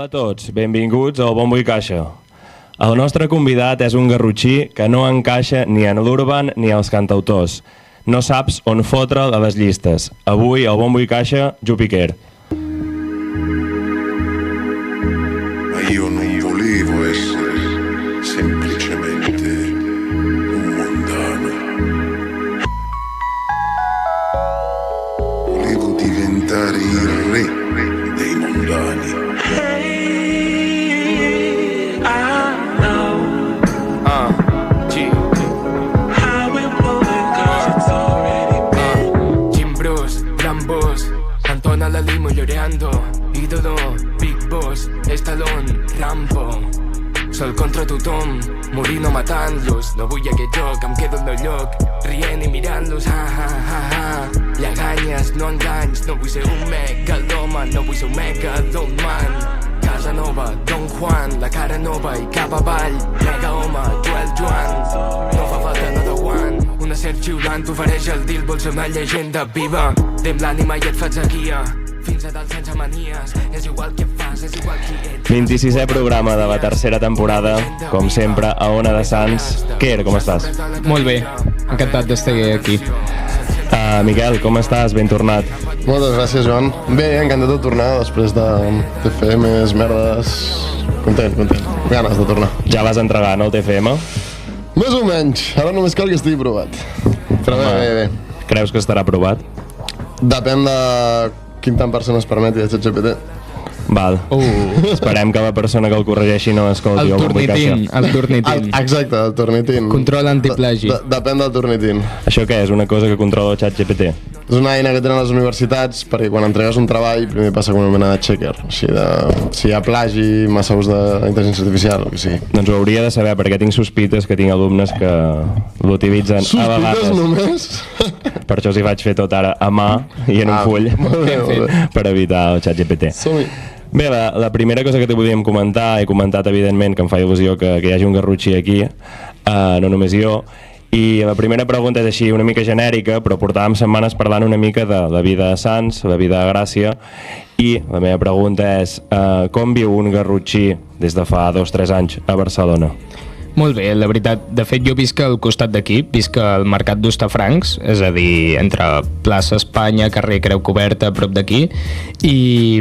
Hola a tots, benvinguts al Bombo i Caixa. El nostre convidat és un garrotxí que no encaixa ni en l'urban ni als cantautors. No saps on fotre'l a les llistes. Avui al Bombo i Caixa, Jupiquer. Ma io non volevo essere semplicemente un mondano. Volevo diventare il re dei mondani. Jim Bruce, Rambos, Antona la limo lloreando. Ídolo, Big Boss, Stallone, Rambo. Sol contra tothom, morint o matant-los. No vull aquest joc, em quedo en el lloc, rient i mirant-los, ha ha ha ha. Lleganyes, no enganys, no vull ser un megalòman, no vull ser un megalòman. Casa nova, Don Juan, la cara nova i cap avall. Mega home, Joan, no fa falta another one. Una serp xiulant t'ofereix el deal, vols ser una llegenda viva. Dem l'ànima i et faig a guia, fins a dalt sense manies. És igual què fas, és igual qui ets. 26è programa de la tercera temporada, com sempre, a Ona de Sants. Quer, com estàs? Molt bé, encantat d'estar aquí. Miquel, com estàs? Ben tornat. Moltes gràcies, Joan. Bé, encantat de tornar després de TFMs, merdes... Content. Ganes de tornar. Ja vas entregar, no, el TFM? Més o menys. Ara només cal que estigui provat. Però bé. Creus que estarà aprovat? Depèn de quin tant per cent es permeti de ChatGPT. Val. Esperem que la persona que el corregeixi no escolti El Turnitin. Exacte, el Turnitin. Control antiplagi. Depèn del Turnitin. Això què és? Una cosa que controla el ChatGPT? És una eina que tenen les universitats perquè quan entregues un treball primer passa com una mena de checker. Així de... si hi ha plagi, massa ús d'intel·ligència artificial, o que sigui. Doncs ho hauria de saber perquè tinc sospites que tinc alumnes que l'utilitzen a vegades. Sospites només? Per això els hi vaig fer tot ara a mà i en un full molt bé. per evitar el ChatGPT. Som-hi. Bé, la primera cosa que te volíem comentar, he comentat evidentment que em fa il·lusió que hi hagi un garrotxí aquí, no només jo, i la primera pregunta és així una mica genèrica, però portàvem setmanes parlant una mica de la vida de Sants, la vida de Gràcia, i la meva pregunta és com viu un garrotxí des de fa 2 o 3 anys a Barcelona? Molt bé, la veritat. De fet, jo visc al costat d'aquí, visc al Mercat d'Hostafrancs, és a dir, entre plaça Espanya, carrer Creu Coberta, a prop d'aquí, i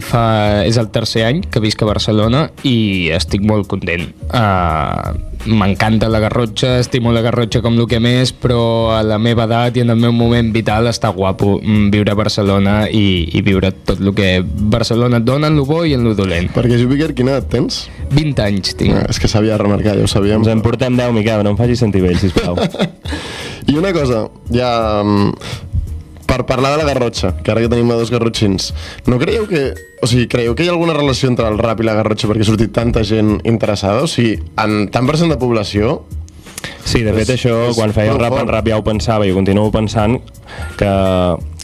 és el 3è any que visc a Barcelona i estic molt content. M'encanta la Garrotxa, estimo la Garrotxa com el que més, però a la meva edat i en el meu moment vital està guapo viure a Barcelona i viure tot el que Barcelona et dona en lo bo i en lo dolent. Perquè, Jupiquer, quina edat tens? 20 anys tinc. És que s'havia de remarcar, ja ho sabíem. Ens en portem 10, Miquel, no em facis sentir vell, sisplau. I una cosa, ja... per parlar de la Garrotxa, que ara que tenim a 2 garrotxins, no creieu que... O sigui, creieu que hi ha alguna relació entre el rap i la Garrotxa perquè ha sortit tanta gent interessada? O sigui, en tant % de població... Sí, de fet això, quan feia el rap en rap ja ho pensava i ho continuo pensant que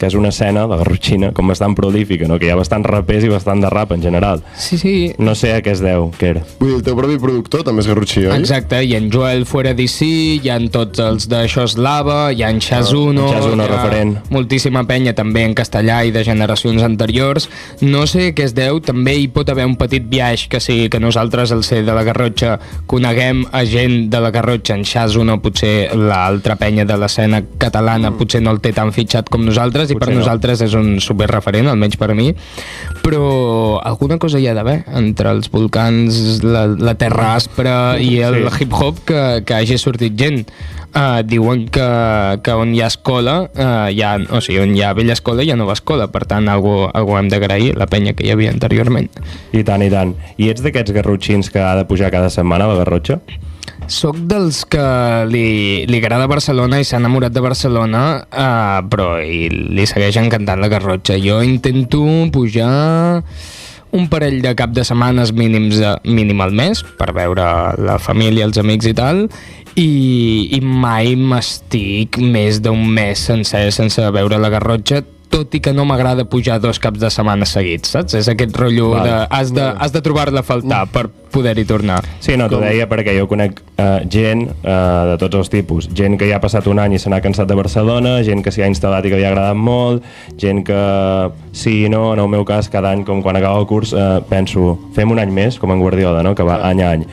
és una escena, la garrotxina, com bastant prolífica, no? Que hi ha bastants rapers i bastant de rap en general. Sí. No sé a què es deu, Quer. Vull dir, el teu propi productor també és garrotxí, oi? Exacte, hi ha en Joel Fuera DC, hi ha tots els d'Això és Lava, hi ha en Xazuno, referent. Moltíssima penya també en castellà i de generacions anteriors. No sé què es deu, també hi pot haver un petit viatge que sigui que nosaltres, al ser de la Garrotxa, coneguem a gent de la Garrotxa. En Xazuno, potser l'altra penya de l'escena catalana, potser no el té tan fitxat com nosaltres, i per nosaltres és un superreferent, almenys per a mi, però alguna cosa hi ha d'haver entre els volcans, la terra aspra i el hip-hop que hagi sortit gent. Diuen que on hi ha escola, on hi ha vella escola hi ha nova escola, per tant algú hem d'agrair, la penya que hi havia anteriorment. I tant. I ets d'aquests garrotxins que ha de pujar cada setmana a la Garrotxa? Soc dels que li agrada Barcelona i s'ha enamorat de Barcelona, però li segueix encantant la Garrotxa. Jo intento pujar un parell de cap de setmanes mínim al mes per veure la família, els amics i tal, i mai m'estic més d'un mes sencer sense veure la Garrotxa, tot i que no m'agrada pujar 2 caps de setmana seguits, saps? És aquest rotllo de... Has de trobar-la a faltar per poder-hi tornar. Sí, no, t'ho deia perquè jo conec gent de tots els tipus. Gent que ja ha passat un any i se n'ha cansat de Barcelona, gent que s'hi ha instal·lat i que li ha agradat molt, gent que sí i no, en el meu cas, cada any, com quan acaba el curs, penso, fem un any més, com en Guardiola, no? Que va any a any.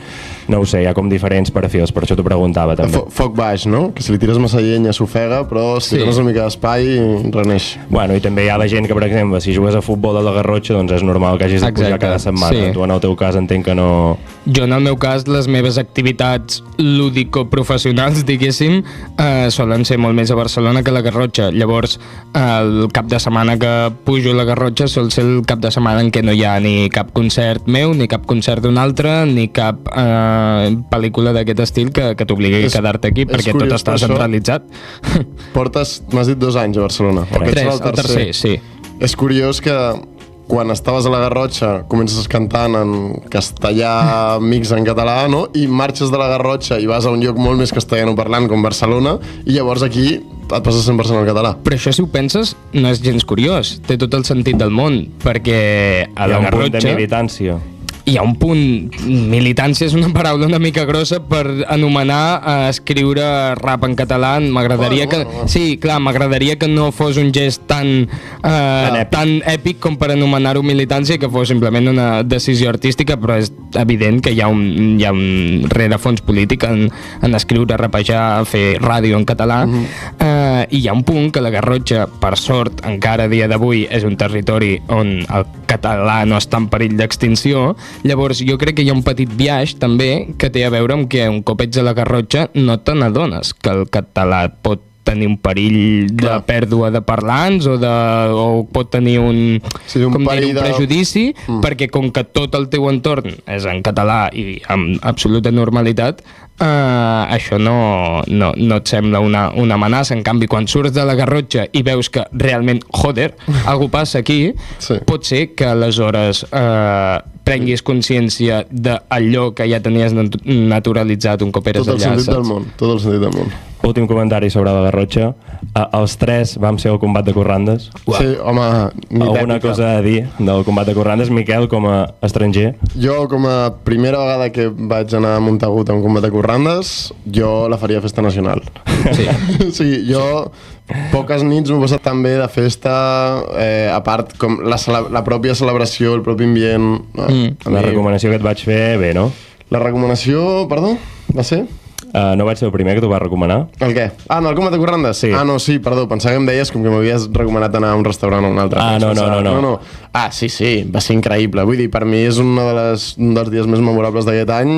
No ho sé, hi ha com diferents perfils, per això t'ho preguntava també. Foc baix, no? Que si li tires massa llenya s'ofega, però si li dones una mica d'espai reneix. Bueno, i també hi ha la gent que, per exemple, si jugues a futbol a la Garrotxa, doncs és normal que hagis de pujar cada setmana. Sí. Tu en el teu cas entenc que no... Jo en el meu cas, les meves activitats lúdico-professionals, diguéssim, solen ser molt més a Barcelona que a la Garrotxa. Llavors, el cap de setmana que pujo a la Garrotxa sol ser el cap de setmana en què no hi ha ni cap concert meu, ni cap concert d'un altre, ni cap pel·lícula d'aquest estil que t'obligui a quedar-te aquí, perquè tot està centralitzat. M'has dit 2 anys a Barcelona. 3, el tercer, sí. És curiós que quan estaves a la Garrotxa comences cantant en castellà mix en català, no? I marxes de la Garrotxa i vas a un lloc molt més castellanoparlant com Barcelona i llavors aquí et passes 100% al català. Però això, si ho penses, no és gens curiós. Té tot el sentit del món, perquè a la Garrotxa... Hi ha un punt de militància. Hi ha un punt... Militància és una paraula una mica grossa per anomenar escriure rap en català. M'agradaria que... Sí, clar, m'agradaria que no fos un gest tan èpic com per anomenar-ho militància, que fos simplement una decisió artística, però és evident que hi ha un rerefons polític en escriure, rapejar, fer ràdio en català. I hi ha un punt que la Garrotxa, per sort, encara a dia d'avui, és un territori on el català no està en perill d'extinció. Llavors jo crec que hi ha un petit biaix també que té a veure amb que un cop ets a la Garrotxa no te n'adones que el català pot tenir un perill de pèrdua de parlants o pot tenir un prejudici, perquè com que tot el teu entorn és en català i amb absoluta normalitat, això no et sembla una amenaça. En canvi, quan surts de la Garrotxa i veus que realment, algú passa aquí, pot ser que aleshores prenguis consciència d'allò que ja tenies naturalitzat un cop eres allà. Tot el sentit del món. Últim comentari sobre la Garrotxa. Els 3 vam ser al combat de Corrandes. Sí, home, alguna cosa a dir del combat de Corrandes? Miquel, com a estranger? Jo, com a primera vegada que vaig anar a Montagut a un combat de Corrandes, jo la faria festa nacional. Sí, jo poques nits m'ho he passat tan bé de festa, a part com la pròpia celebració, el propi ambient. La recomanació que et vaig fer, bé, no? La recomanació, perdó, va ser? No vaig ser el primer que t'ho va recomanar? El què? Ah, no, el combat de Corrandes? Sí. Ah, no, sí, perdó, pensava que em deies com que m'havies recomanat anar a un restaurant o un altre. Ah, no. Ah, sí, va ser increïble. Vull dir, per mi és un dels dies més memorables d'aquest any,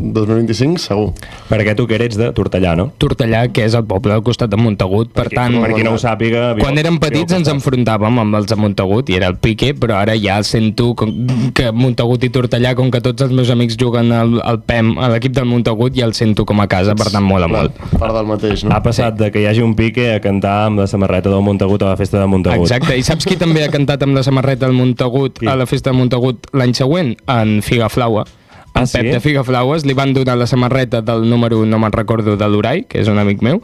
2025, segur. Perquè tu que eres de Tortellà, no? Tortellà, que és el poble al costat de Montagut, per tant... Per qui no ho sàpiga... Quan érem petits ens enfrontàvem amb els de Montagut i era el pique, però ara ja sento que Montagut i Tortellà, com que tots els meus amics juguen al PEM, a l'equip del Montagut, ja el sento com a casa, per tant mola molt. Part del mateix, no? Ha passat de que hi hagi un pique a cantar amb la samarreta del Montagut a la festa de Montagut. Exacte, i saps qui també ha cantat amb la samarreta del Montagut a la festa de Montagut l'any següent? En Figaflaua. En Pep de Figaflaues li van donar la samarreta del número, no me'n recordo, de l'Urai, que és un amic meu,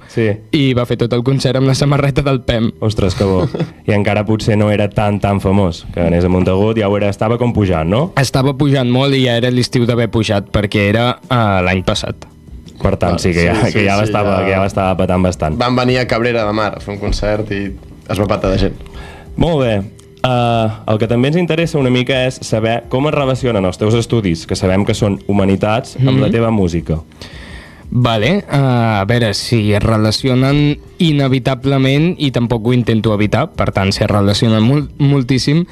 i va fer tot el concert amb la samarreta del PEM. Ostres, que bo. I encara potser no era tan famós, que anés a Montagut, ja ho era, estava com pujant, no? Estava pujant molt i ja era l'estiu d'haver pujat, perquè era l'any passat. Per tant, sí, que ja l'estava patant bastant. Van venir a Cabrera de Mar a fer un concert i es va patar de gent. Molt bé. El que també ens interessa una mica és saber com es relacionen els teus estudis, que sabem que són humanitats, amb la teva música. Vale, a veure, si es relacionen inevitablement, i tampoc ho intento evitar, per tant, si es relacionen moltíssim,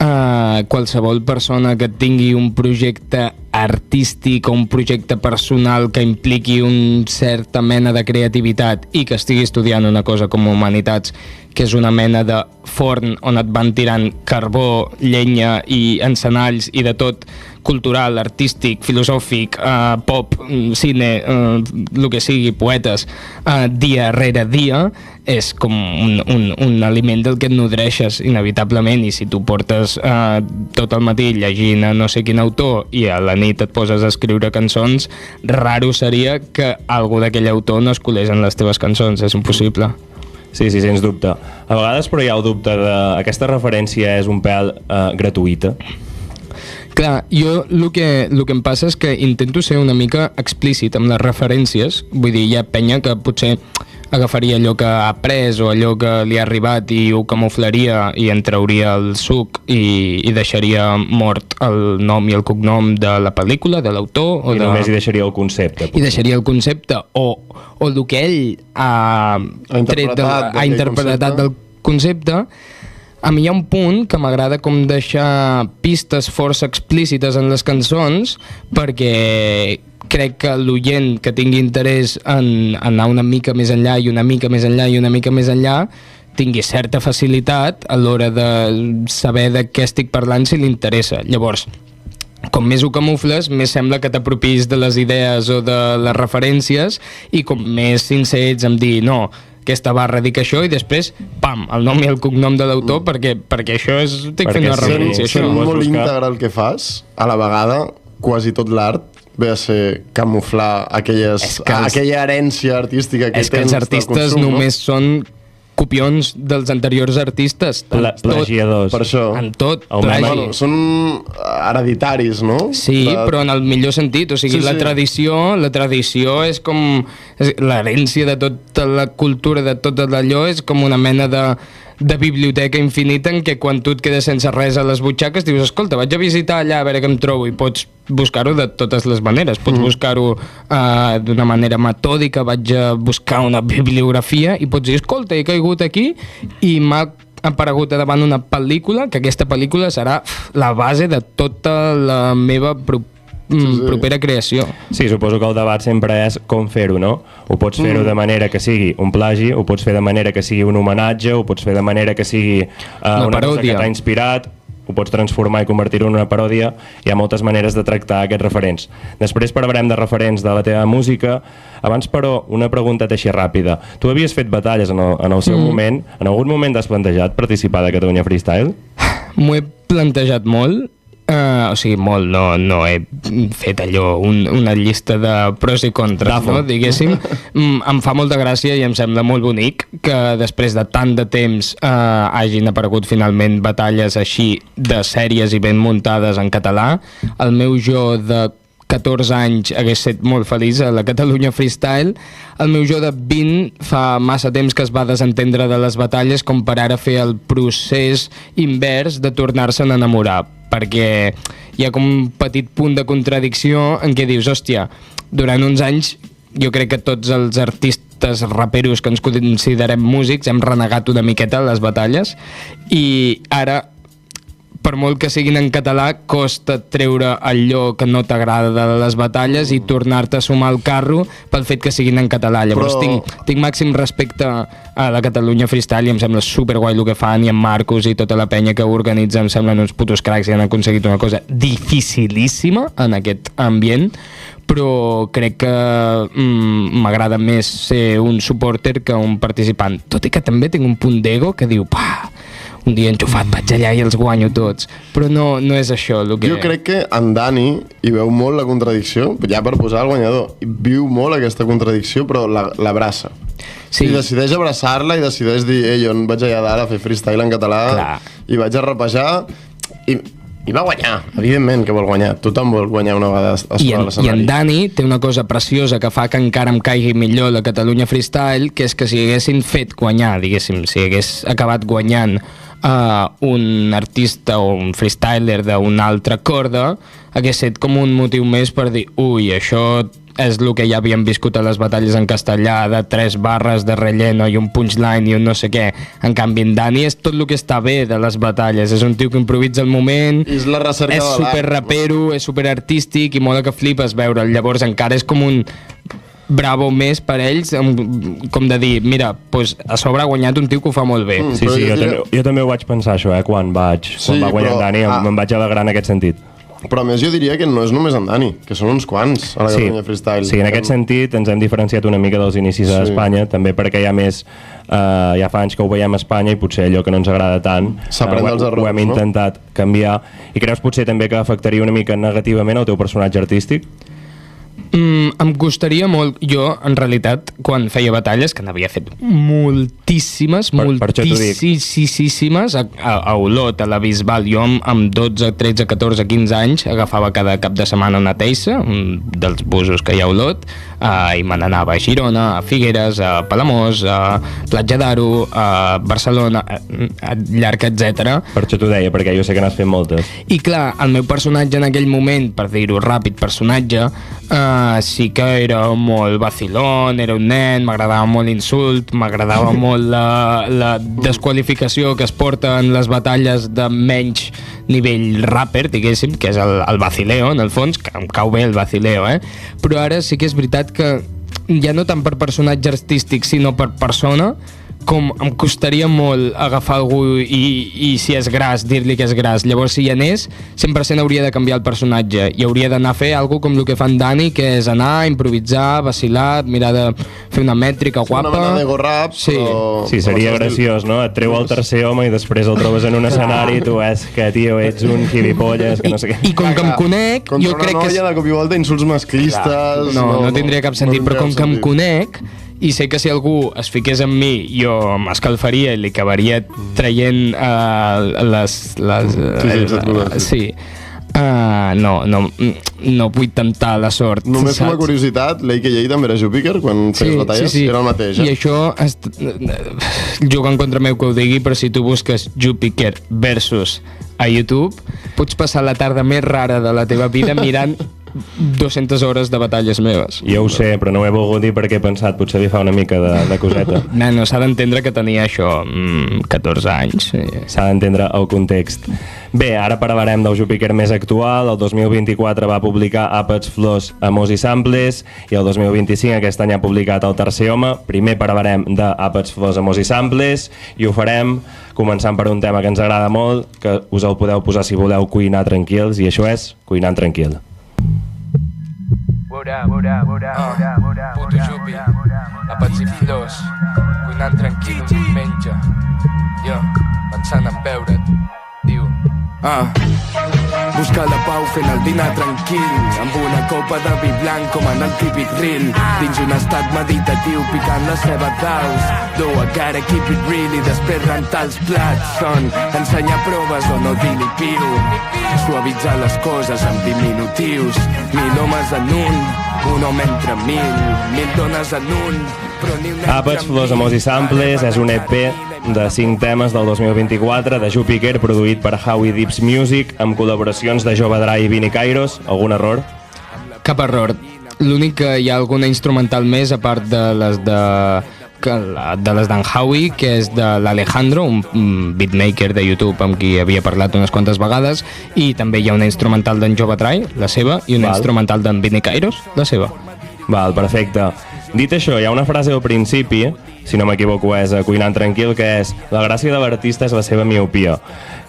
qualsevol persona que tingui un projecte artístic o un projecte personal que impliqui una certa mena de creativitat i que estigui estudiant una cosa com humanitats, que és una mena de forn on et van tirant carbó, llenya i encenalls i de tot, cultural, artístic, filosòfic, pop, cine, el que sigui, poetes, dia rere dia, és com un aliment del que et nodreixes inevitablement, i si tu portes tot el matí llegint a no sé quin autor i a la nit et poses a escriure cançons, raro seria que algú d'aquell autor no es colés en les teves cançons, és impossible. Sí, sens dubte. A vegades però hi ha el dubte de aquesta referència és un pèl gratuïta. Clar, jo el que em passa és que intento ser una mica explícit amb les referències, vull dir, hi ha penya que potser agafaria allò que ha après o allò que li ha arribat i ho camuflaria i en trauria el suc i deixaria mort el nom i el cognom de la pel·lícula, de l'autor o només hi deixaria el concepte. I deixaria el concepte o el que ell ha interpretat del concepte. A mi hi ha un punt que m'agrada com deixar pistes força explícites en les cançons perquè crec que l'oient que tingui interès en anar una mica més enllà i una mica més enllà i una mica més enllà tingui certa facilitat a l'hora de saber de què estic parlant si li interessa. Llavors, com més ho camufles, més sembla que t'apropis de les idees o de les referències i com més sincer ets en dir no, aquesta barra dic això i després, pam, el nom i el cognom de l'autor perquè això és... estic fent una referència. Sent molt íntegre el que fas, a la vegada quasi tot l'art ve a ser camuflar aquella herència artística que tens del consum. És que els artistes només són copions dels anteriors artistes. Plagiadors. Per això. En tot, plagi. Bueno, són hereditaris, no? Sí, però en el millor sentit. O sigui, la tradició és com... l'herència de tota la cultura, de tot allò, és com una mena de biblioteca infinita en què quan tu et quedes sense res a les butxaques dius, escolta, vaig a visitar allà a veure què em trobo i pots buscar-ho de totes les maneres. Pots buscar-ho d'una manera metòdica, vaig a buscar una bibliografia i pots dir, escolta, he caigut aquí i m'ha aparegut davant una pel·lícula, que aquesta pel·lícula serà la base de tota la meva propera creació. Sí, suposo que el debat sempre és com fer-ho, no? Ho pots fer-ho de manera que sigui un plagi, ho pots fer de manera que sigui un homenatge, ho pots fer de manera que sigui una cosa que t'ha inspirat, ho pots transformar i convertir-ho en una paròdia. Hi ha moltes maneres de tractar aquests referents. Després parlarem de referents de la teva música. Abans, però, una pregunteta així ràpida. Tu havies fet batalles en el seu moment. En algun moment t'has plantejat participar de Catalunya Freestyle? M'ho he plantejat molt. O sigui, molt, no he fet allò, una llista de pros i contres, no? Diguéssim. Em fa molta gràcia i em sembla molt bonic que després de tant de temps hagin aparegut finalment batalles així de sèries i ben muntades en català. El meu jo de 14 anys hagués estat molt feliç a la Catalunya Freestyle. El meu jo de 20 fa massa temps que es va desentendre de les batalles com per ara fer el procés invers de tornar-se'n a enamorar, perquè hi ha com un petit punt de contradicció en què dius, hòstia, durant uns anys jo crec que tots els artistes raperos que ens considerem músics hem renegat una miqueta les batalles i ara, per molt que siguin en català, costa treure allò que no t'agrada de les batalles i tornar-te a sumar al carro pel fet que siguin en català. Llavors tinc màxim respecte a la Catalunya Freestyle i em sembla superguai el que fan, i en Marcos i tota la penya que organitza em semblen uns putos cracs i han aconseguit una cosa dificilíssima en aquest ambient, però crec que m'agrada més ser un supporter que un participant, tot i que també tinc un punt d'ego que diu, un dia enxufat vaig allà i els guanyo tots, però no és això el que... Jo crec que en Dani hi veu molt la contradicció, ja per posar el guanyador, viu molt aquesta contradicció, però l'abraça. Sí. I decideix abraçar-la i decideix dir, jo vaig allà dalt a fer freestyle en català. Clar. I vaig a rapejar i va guanyar, evidentment que vol guanyar, tothom vol guanyar una vegada a sobre l'escenari. I en Dani té una cosa preciosa que fa que encara em caigui millor la Catalunya Freestyle, que és que si haguessin fet guanyar, diguéssim, si hagués acabat guanyant un artista o un freestyler d'una altra corda, hagués estat com un motiu més per dir, ui, això és el que ja havíem viscut a les batalles en castellà, de 3 barres de relleno i un punchline i un no sé què. En canvi, en Dani és tot el que està bé de les batalles, és un tio que improvisa el moment, és la recerca és super rapero, és super artístic i mola que flipes veure'l. Llavors encara és com un bravo més per ells, com de dir, mira, pues a sobre ha guanyat un tio que ho fa molt bé. Sí, jo també ho vaig pensar això, quan va guanyar en Dani, me'n vaig alegrar en aquest sentit. Però a més jo diria que no és només en Dani, que són uns quants a la Catalunya Freestyle. Sí, en aquest sentit ens hem diferenciat una mica dels inicis d'Espanya, també perquè hi ha més, ja fa anys que ho veiem a Espanya i potser allò que no ens agrada tant ho hem intentat canviar. I creus potser també que afectaria una mica negativament el teu personatge artístic? Em costaria molt. Jo, en realitat, quan feia batalles, que n'havia fet moltíssimes, per això t'ho dic. moltíssimes, a Olot, a la Bisbal, jo amb 12, 13, 14, 15 anys agafava cada cap de setmana una teissa, un dels busos que hi ha a Olot, i me n'anava a Girona, a Figueres, a Palamós, a Platja d'Aro, a Barcelona, llarg, etc. Per això t'ho deia, perquè jo sé que n'has fet moltes. I clar, el meu personatge en aquell moment, per dir-ho ràpid, personatge, sí que era molt vacilón, era un nen, m'agradava molt l'insult, m'agradava molt la desqualificació que es porta en les batalles de menys nivell rapper, diguéssim, que és el vacileo, en el fons, que em cau bé el vacileo, però ara sí que és veritat que ja no tant per personatge artístic, sinó per persona, com em costaria molt agafar algú i si és gras, dir-li que és gras. Llavors, si hi anés, 100% hauria de canviar el personatge i hauria d'anar a fer alguna com el que fan Dani, que és anar, improvisar, vacilar, mirar de fer una mètrica guapa. Una mena d'ego rap, sí. però... Sí, seria graciós, no? Et treu el tercer home i després el trobes en un escenari i tu és que, tio, ets un gilipolles, que no sé què. I com que em conec, contra jo crec una que... noia de cop i volta insults masclistes... No tindria cap sentit, però com que em conec i sé que si algú es fiqués en mi jo m'escalfaria i li acabaria traient sí. No vull temptar la sort. Només com a curiositat, l'AKA també era Júpiter quan feies batalles? Sí. Era el mateix, I això juga en contra meu que ho digui, però si tu busques Júpiter versus a YouTube, pots passar la tarda més rara de la teva vida mirant 200 hores de batalles meves. Jo ho sé, però no ho he volgut dir perquè he pensat potser li fa una mica de coseta. Nano, s'ha d'entendre que tenia això 14 anys. S'ha d'entendre el context. Bé, ara parlarem del Júpiter més actual. El 2024 va publicar Àpats Flors, Amors i Samples i el 2025 aquest any ha publicat El tercer home. Primer parlarem d'Àpats Flors, Amors i Samples i ho farem començant per un tema que ens agrada molt, que us el podeu posar si voleu cuinar tranquils, i això és Cuinant Tranquil. Puto Jupi, àpats i flors, cuinant tranquil un diumenge, jo, pensant en veure't, diu. Busca la pau fent el dinar tranquil, amb una copa de vi blanc com en el típic reel, dins un estat meditatiu picant la ceba d'aus. Though I gotta keep it real i després rentar els plats són ensenyar proves o no dir-li piu, suavitzar les coses amb diminutius, 1000 homes en un home entre 1000 dones en un, però ni un... Àpats, Flors, Amors i Samples és un EP de 5 temes del 2024 de Júpiter, produït per Howie Deeps Music amb col·laboracions de Jove Dry i Vini Kairos. Algun error? Cap error. L'únic que hi ha alguna instrumental més a part de les d'en Howie, que és de l'Alejandro, un beatmaker de YouTube amb qui havia parlat unes quantes vegades, i també hi ha una instrumental d'en Jove Dry, la seva, i una instrumental d'en Vini Kairos, la seva. Val, perfecte. Dit això, hi ha una frase al principi, si no m'equivoco és Cuinant Tranquil, que és la gràcia de l'artista és la seva miopia,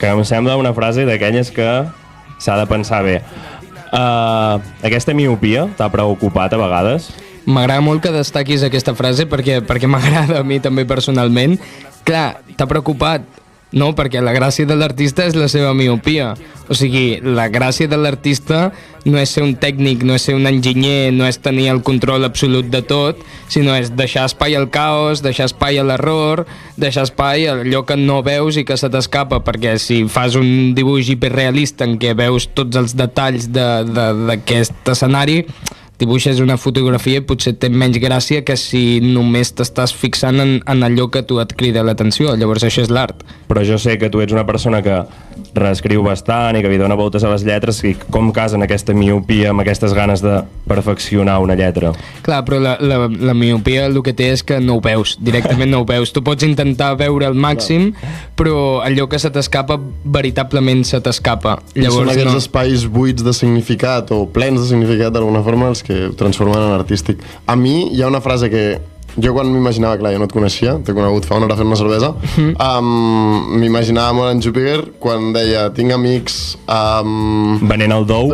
que em sembla una frase d'aquelles que s'ha de pensar bé. Aquesta miopia t'ha preocupat a vegades? M'agrada molt que destaquis aquesta frase perquè m'agrada a mi també personalment. Clar, t'ha preocupat, no? Perquè la gràcia de l'artista és la seva miopia. O sigui, la gràcia de l'artista no és ser un tècnic, no és ser un enginyer, no és tenir el control absolut de tot, sinó és deixar espai al caos, deixar espai a l'error, deixar espai a allò que no veus i que se t'escapa, perquè si fas un dibuix hiperrealista en què veus tots els detalls d'aquest escenari, dibuixes una fotografia i potser té menys gràcia que si només t'estàs fixant en allò que tu et crida l'atenció. Llavors això és l'art. Però jo sé que tu ets una persona que reescriu bastant i que li dona voltes a les lletres, i com casen aquesta miopia amb aquestes ganes de perfeccionar una lletra? Clar, però la miopia el que té és que no ho veus, directament no ho veus. Tu pots intentar veure al màxim, però allò que se t'escapa veritablement se t'escapa. Llavors, són aquests espais buits de significat o plens de significat d'alguna forma els que ho transformen en artístic. A mi hi ha una frase que jo quan m'imaginava, clar, jo no et coneixia, t'he conegut fa una hora fent una cervesa, m'imaginava molt en Júpiter quan deia tinc amics... venent el dou?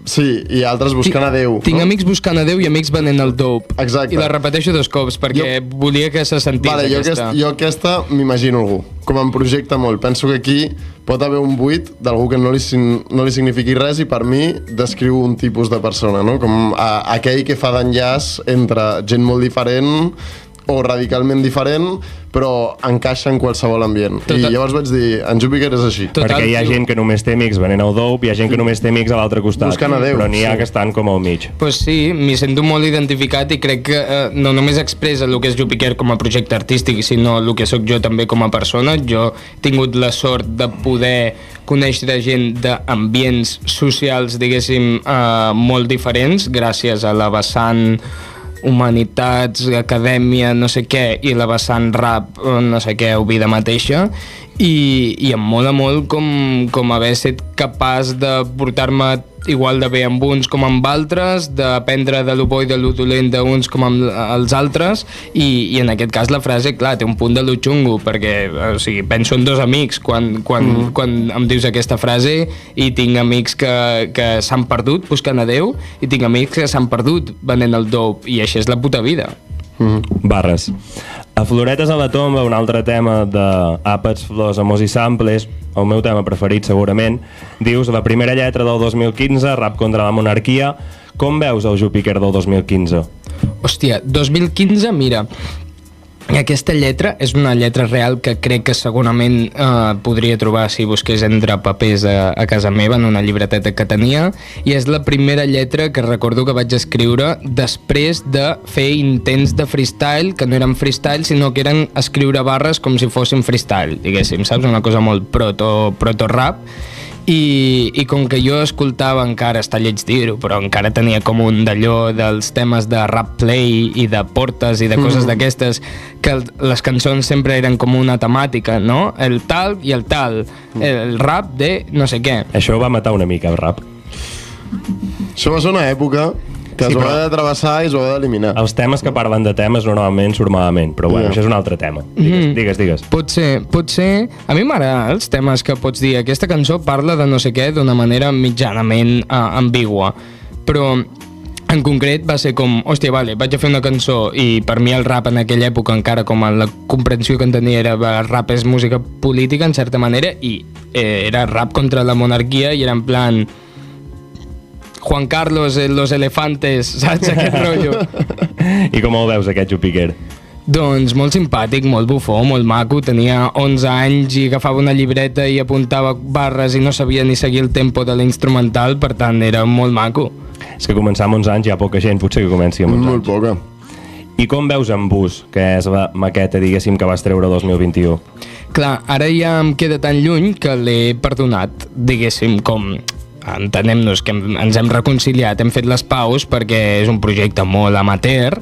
Sí, i altres buscant a Déu. Tinc amics buscant a Déu i amics venent el dope. Exacte. I la repeteixo 2 cops perquè volia que se sentís aquesta. Jo aquesta m'imagino algú. Com em projecta molt. Penso que aquí pot haver un buit d'algú que no li signifiqui res i per mi descriu un tipus de persona, no? Com aquell que fa d'enllaç entre gent molt diferent o radicalment diferent, però encaixa en qualsevol ambient. I llavors vaig dir, en Júpiter és així. Perquè hi ha gent que només té amics venent el dope, hi ha gent que només té amics a l'altre costat. Buscant a Déu. Però n'hi ha que estan com al mig. Pues sí, m'hi sento molt identificat i crec que no només expressa el que és Júpiter com a projecte artístic, sinó el que sóc jo també com a persona. Jo he tingut la sort de poder conèixer gent d'ambients socials, diguéssim, molt diferents, gràcies a la vessant humanitats, acadèmia, no sé què, i la vessant rap, no sé què, o vida mateixa, i em mola molt com haver estat capaç de portar-me igual de bé amb uns com amb altres, d'aprendre de lo bo i de lo dolent d'uns com amb els altres, i en aquest cas la frase, clar, té un punt de lo xungo, perquè, o sigui, penso en 2 amics quan em dius aquesta frase, i tinc amics que s'han perdut buscant a Déu, i tinc amics que s'han perdut venent el dope, i això és la puta vida. Barres. A Floretes a la tomba, un altre tema d'àpats, flors, amors i samples, el meu tema preferit segurament, dius la primera lletra del 2015, rap contra la monarquia. Com veus el Júpiter del 2015? Hòstia, 2015, mira, aquesta lletra és una lletra real que crec que segurament podria trobar si busqués entre papers a casa meva en una llibreteta que tenia, i és la primera lletra que recordo que vaig escriure després de fer intents de freestyle, que no eren freestyle sinó que eren escriure barres com si fossin freestyle, diguéssim, saps? Una cosa molt proto-rap. I com que jo escoltava, encara està lleig dir-ho, però encara tenia com un d'allò dels temes de rap play i de portes i de coses d'aquestes, que les cançons sempre eren com una temàtica, no? El tal i el tal, el rap de no sé què. Això va matar una mica el rap. Això va ser una època que es va haver de travessar i es va haver d'eliminar. Els temes que parlen de temes normalment surt malament, però bueno, això és un altre tema. Digues. Pot ser. A mi m'agrada els temes que pots dir. Aquesta cançó parla de no sé què d'una manera mitjanament ambigua, però en concret va ser com, hòstia, vale, vaig a fer una cançó, i per mi el rap en aquella època, encara com a la comprensió que en tenia, era el rap és música política en certa manera, i era rap contra la monarquia, i era en plan Juan Carlos, los elefantes, saps? Aquest rotllo. I com el veus, aquest Júpiter? Doncs molt simpàtic, molt bufó, molt maco. Tenia 11 anys i agafava una llibreta i apuntava barres i no sabia ni seguir el tempo de l'instrumental, per tant era molt maco. És que començar amb 11 anys hi ha poca gent, potser que comenci amb 11 anys. Molt poca. I com veus en Bus, que és la maqueta, diguéssim, que vas treure 2021? Clar, ara ja em queda tan lluny que l'he perdonat, diguéssim, com entenem-nos que ens hem reconciliat, hem fet les paus, perquè és un projecte molt amateur,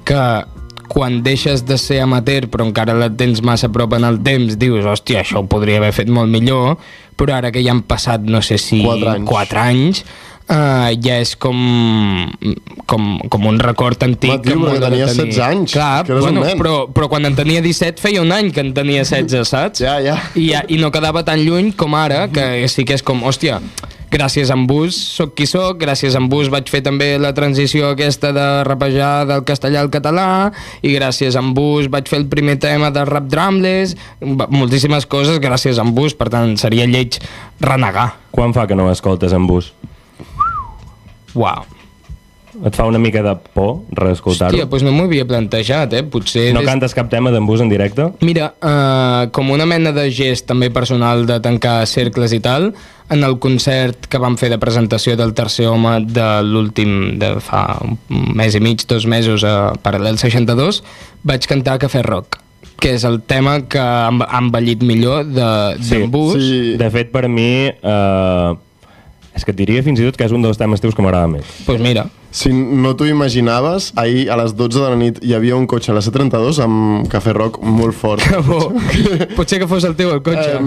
que quan deixes de ser amateur però encara la tens massa a prop en el temps, dius, hòstia, això ho podria haver fet molt millor, però ara que ja han passat, no sé si 4 anys, ja és com un record antic. Tio, però tenia 16 anys. Clar, que bueno, però quan en tenia 17 feia un any que en tenia 16, saps? Ja. I no quedava tan lluny com ara, que sí que és com, hòstia, gràcies a en Bus soc qui soc, gràcies a en Bus vaig fer també la transició aquesta de rapejar del castellà al català, i gràcies a en Bus vaig fer el primer tema de rap drumless, moltíssimes coses gràcies a en Bus, per tant seria lleig renegar. Quan fa que no escoltes en Bus? Uau. Et fa una mica de por reescoltar-ho? Hòstia, doncs no m'ho havia plantejat, potser... No cantes cap tema d'en Bus en directe? Mira, com una mena de gest també personal de tancar cercles i tal, en el concert que vam fer de presentació del Tercer Home de l'últim, de fa un mes i mig, 2 mesos, a Paral·lel 62, vaig cantar Cafè Rock, que és el tema que ha envellit millor d'en Bus. Sí. De fet, per mi... és que et diria fins i tot que és un dels temes teus que m'agrada més. Doncs mira. Si no t'ho imaginaves, ahir a les 12 de la nit hi havia un cotxe a la C32 amb Cafè Rock molt fort. Potser que fos el teu el cotxe.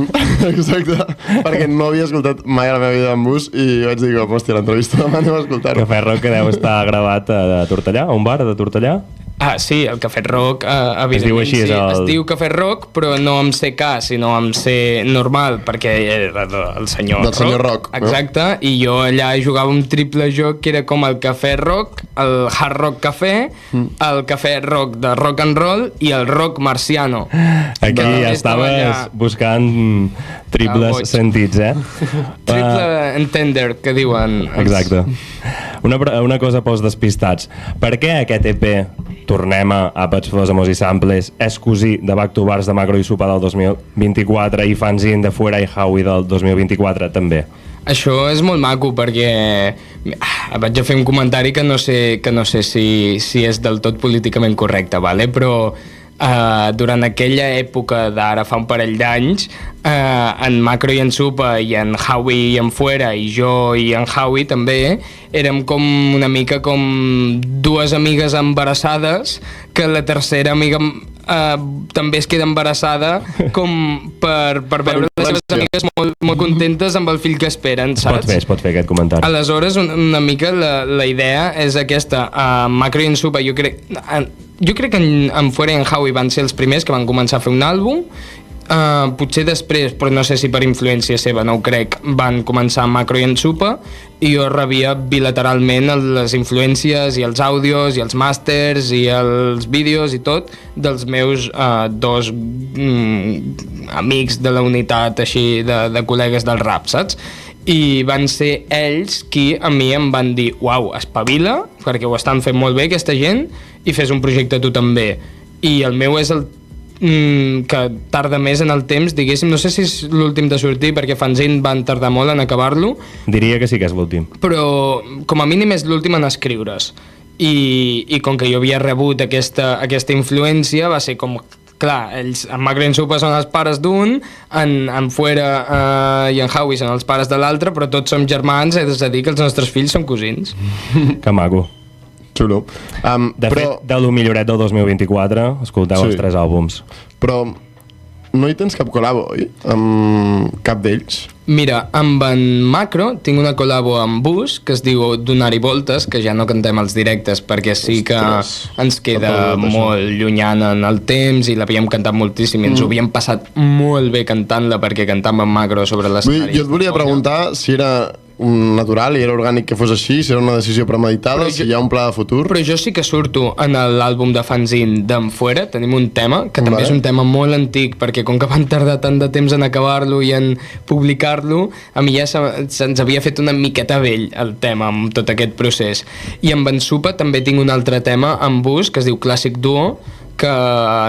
Exacte, perquè no havia escoltat mai a la meva vida en Bus i vaig dir, hòstia, l'entrevista demà anem a escoltar-ho. Cafè Rock que deu estar gravat a Tortellà, a un bar de Tortellà? Sí, el Cafè Rock, evidentment. Es diu així, sí. el... Es diu Cafè Rock, però no amb CK, sinó amb C normal, perquè era del senyor Del senyor Rock, no? Exacte, i jo allà jugava un triple joc que era com el Cafè Rock, el Hard Rock Cafè, el Cafè Rock de Rock and Roll i el Rock Marciano. Aquí ja estaves buscant triples sentits, Triple entender, que diuen. Exacte. Una cosa pels despistats. Per què aquest EP, tornem a Àpats, Flors, Amors i Samples, és cosí de Back to Bars de Macro i Sopa del 2024 i Fanzine de Fuera i Howie del 2024 també? Això és molt maco perquè vaig a fer un comentari que no sé si és del tot políticament correcte, vale? Però durant aquella època d'ara fa un parell d'anys, en Macro i en Supa i en Howie i en Fuera i jo i en Howie també érem com una mica com dues amigues embarassades que la tercera amiga també es queda embarassada com per veure les seves amigues molt contentes amb el fill que esperen, saps? Es pot fer aquest comentari. Aleshores, una mica la idea és aquesta. Macro i en Supa, jo crec que en Fuera i en Howie van ser els primers que van començar a fer un àlbum. Potser després, però no sé si per influència seva, no ho crec, van començar Macro i en Supa i jo rebia bilateralment les influències i els àudios i els màsters i els vídeos i tot dels meus dos amics de la unitat així de col·legues del rap, saps? I van ser ells qui a mi em van dir uau, espavila, perquè ho estan fent molt bé aquesta gent i fes un projecte tu també. I el meu és el que tarda més en el temps, diguéssim, no sé si és l'últim de sortir perquè Fanzine van tardar molt en acabar-lo. Diria que sí que és l'últim. Però com a mínim és l'últim en escriure's. I com que jo havia rebut aquesta influència, va ser com, clar, ells, en Macro i en Supa són els pares d'un, en Fuera i en Howie són els pares de l'altre, però tots som germans, és a dir que els nostres fills són cosins. Que maco. Xulo. De fet, de lo milloret del 2024, escolteu els 3 àlbums. Però no hi tens cap col·labo, oi? Amb cap d'ells? Mira, amb en Macro tinc una col·labo amb Bus que es diu Donar-hi voltes, que ja no cantem els directes perquè sí que ens queda molt llunyana en el temps i l'havíem cantat moltíssim i ens ho havíem passat molt bé cantant-la perquè cantàvem amb Macro sobre l'escenari. Jo et volia preguntar si era natural i era orgànic que fos així, si era una decisió premeditada, si hi ha un pla de futur. Però jo sí que surto en l'àlbum de Fanzine d'en Fuera, tenim un tema que també és un tema molt antic perquè com que van tardar tant de temps en acabar-lo i en publicar-lo, a mi ja se'ns havia fet una miqueta vell el tema amb tot aquest procés. I amb en Supa també tinc un altre tema amb Bus que es diu Clàssic Duo, que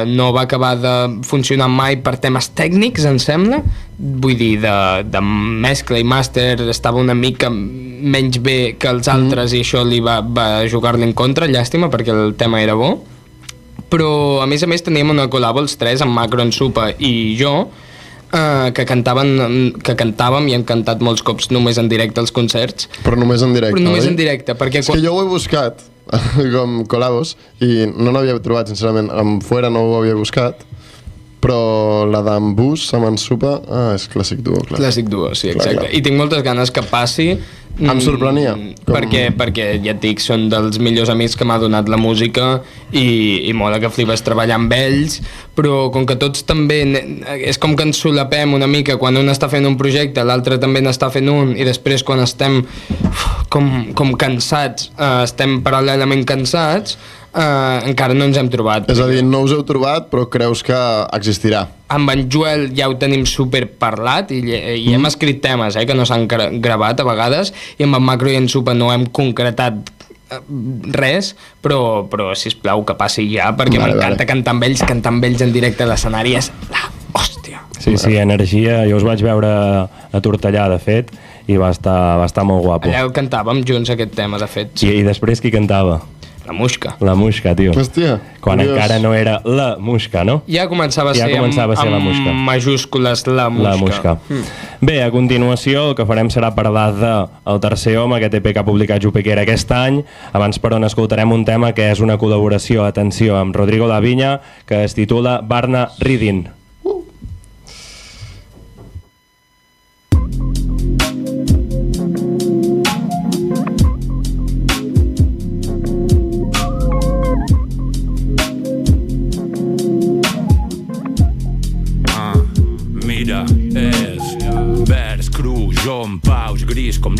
no va acabar de funcionar mai per temes tècnics, em sembla. Vull dir, de mescla i màster estava una mica menys bé que els altres i això li va jugar-li en contra, llàstima, perquè el tema era bo. Però, a més teníem una col·labo els tres, amb Macro, en Supa i jo, que cantàvem i hem cantat molts cops només en directe als concerts. Però només en directe, Però només en directe, perquè... És que jo ho he buscat com col·labos i no n'havia trobat, sincerament. Amb Fuera no ho havia buscat, però la d'en Bus amb en Supa és Clàssic Duo, clar. Clàssic Duo, sí, exacte. Clar. I tinc moltes ganes que passi. Em sorprenia. Perquè ja et dic, són dels millors amics que m'ha donat la música i mola que flipes treballar amb ells, però com que tots també és com que ens solapem una mica quan un està fent un projecte, l'altre també n'està fent un i després quan estem com cansats, estem paral·lelament cansats, encara no ens hem trobat. És a dir, no us heu trobat però creus que existirà. Amb en Joel ja ho tenim super parlat i hem escrit temes que no s'han gravat a vegades, i amb en Macro i en Supa no hem concretat res, però sisplau que passi ja, perquè m'encanta cantar amb ells en directe a l'escenari, és la hòstia. Sí, energia, jo us vaig veure a Tortellà, de fet, i va estar molt guapo. Allà cantàvem junts aquest tema, de fet. I després qui cantava? La Muixca. La Muixca, tio. Hòstia. Quan encara no era la Muixca, no? Ja començava a ser amb majúscules la Muixca. La Muixca. Bé, a continuació el que farem serà parlar del Tercer Home, aquest EP que ha publicat Jupiquera aquest any. Abans, però, escoltarem un tema que és una col·laboració, atenció, amb Rodrigo Laviña, que es titula Barna Reading.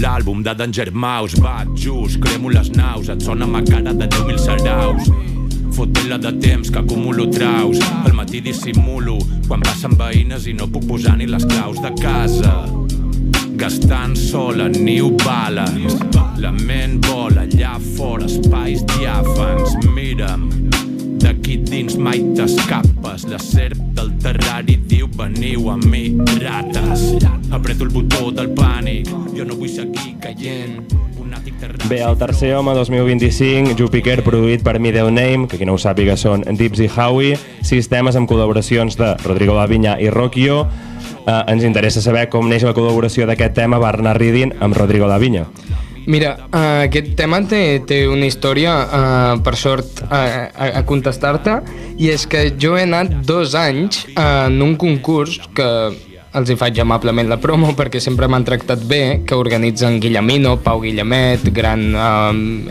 l'àlbum de Danger Mouse. Va, just, cremo les naus, et sona ma cara de 10.000 saraus. Fot-te-la de temps que acumulo traus. Al matí dissimulo quan passen veïnes i no puc posar ni les claus de casa. Gastant sola, niu bales. La ment vola allà fora, espais diàfans. Mira'm, d'aquí dins mai t'escapes. La serp del terrari diu veniu a mi, rates. Apreto el botó del pànic, jo no vull seguir caient. Bé, el tercer home 2025, Jupiker, produït per Middle Name, que qui no ho sàpiga són Dips i Howie, 6 temes amb col·laboracions de Rodrigo Laviña i Rocchio. Ens interessa saber com neix la col·laboració d'aquest tema Barna Reading amb Rodrigo Laviña. Mira, aquest tema té una història, per sort, a contestar-te, i és que jo he anat 2 anys en un concurs que els hi faig amablement la promo perquè sempre m'han tractat bé, que organitzen Guillemino, Pau Guillemet, gran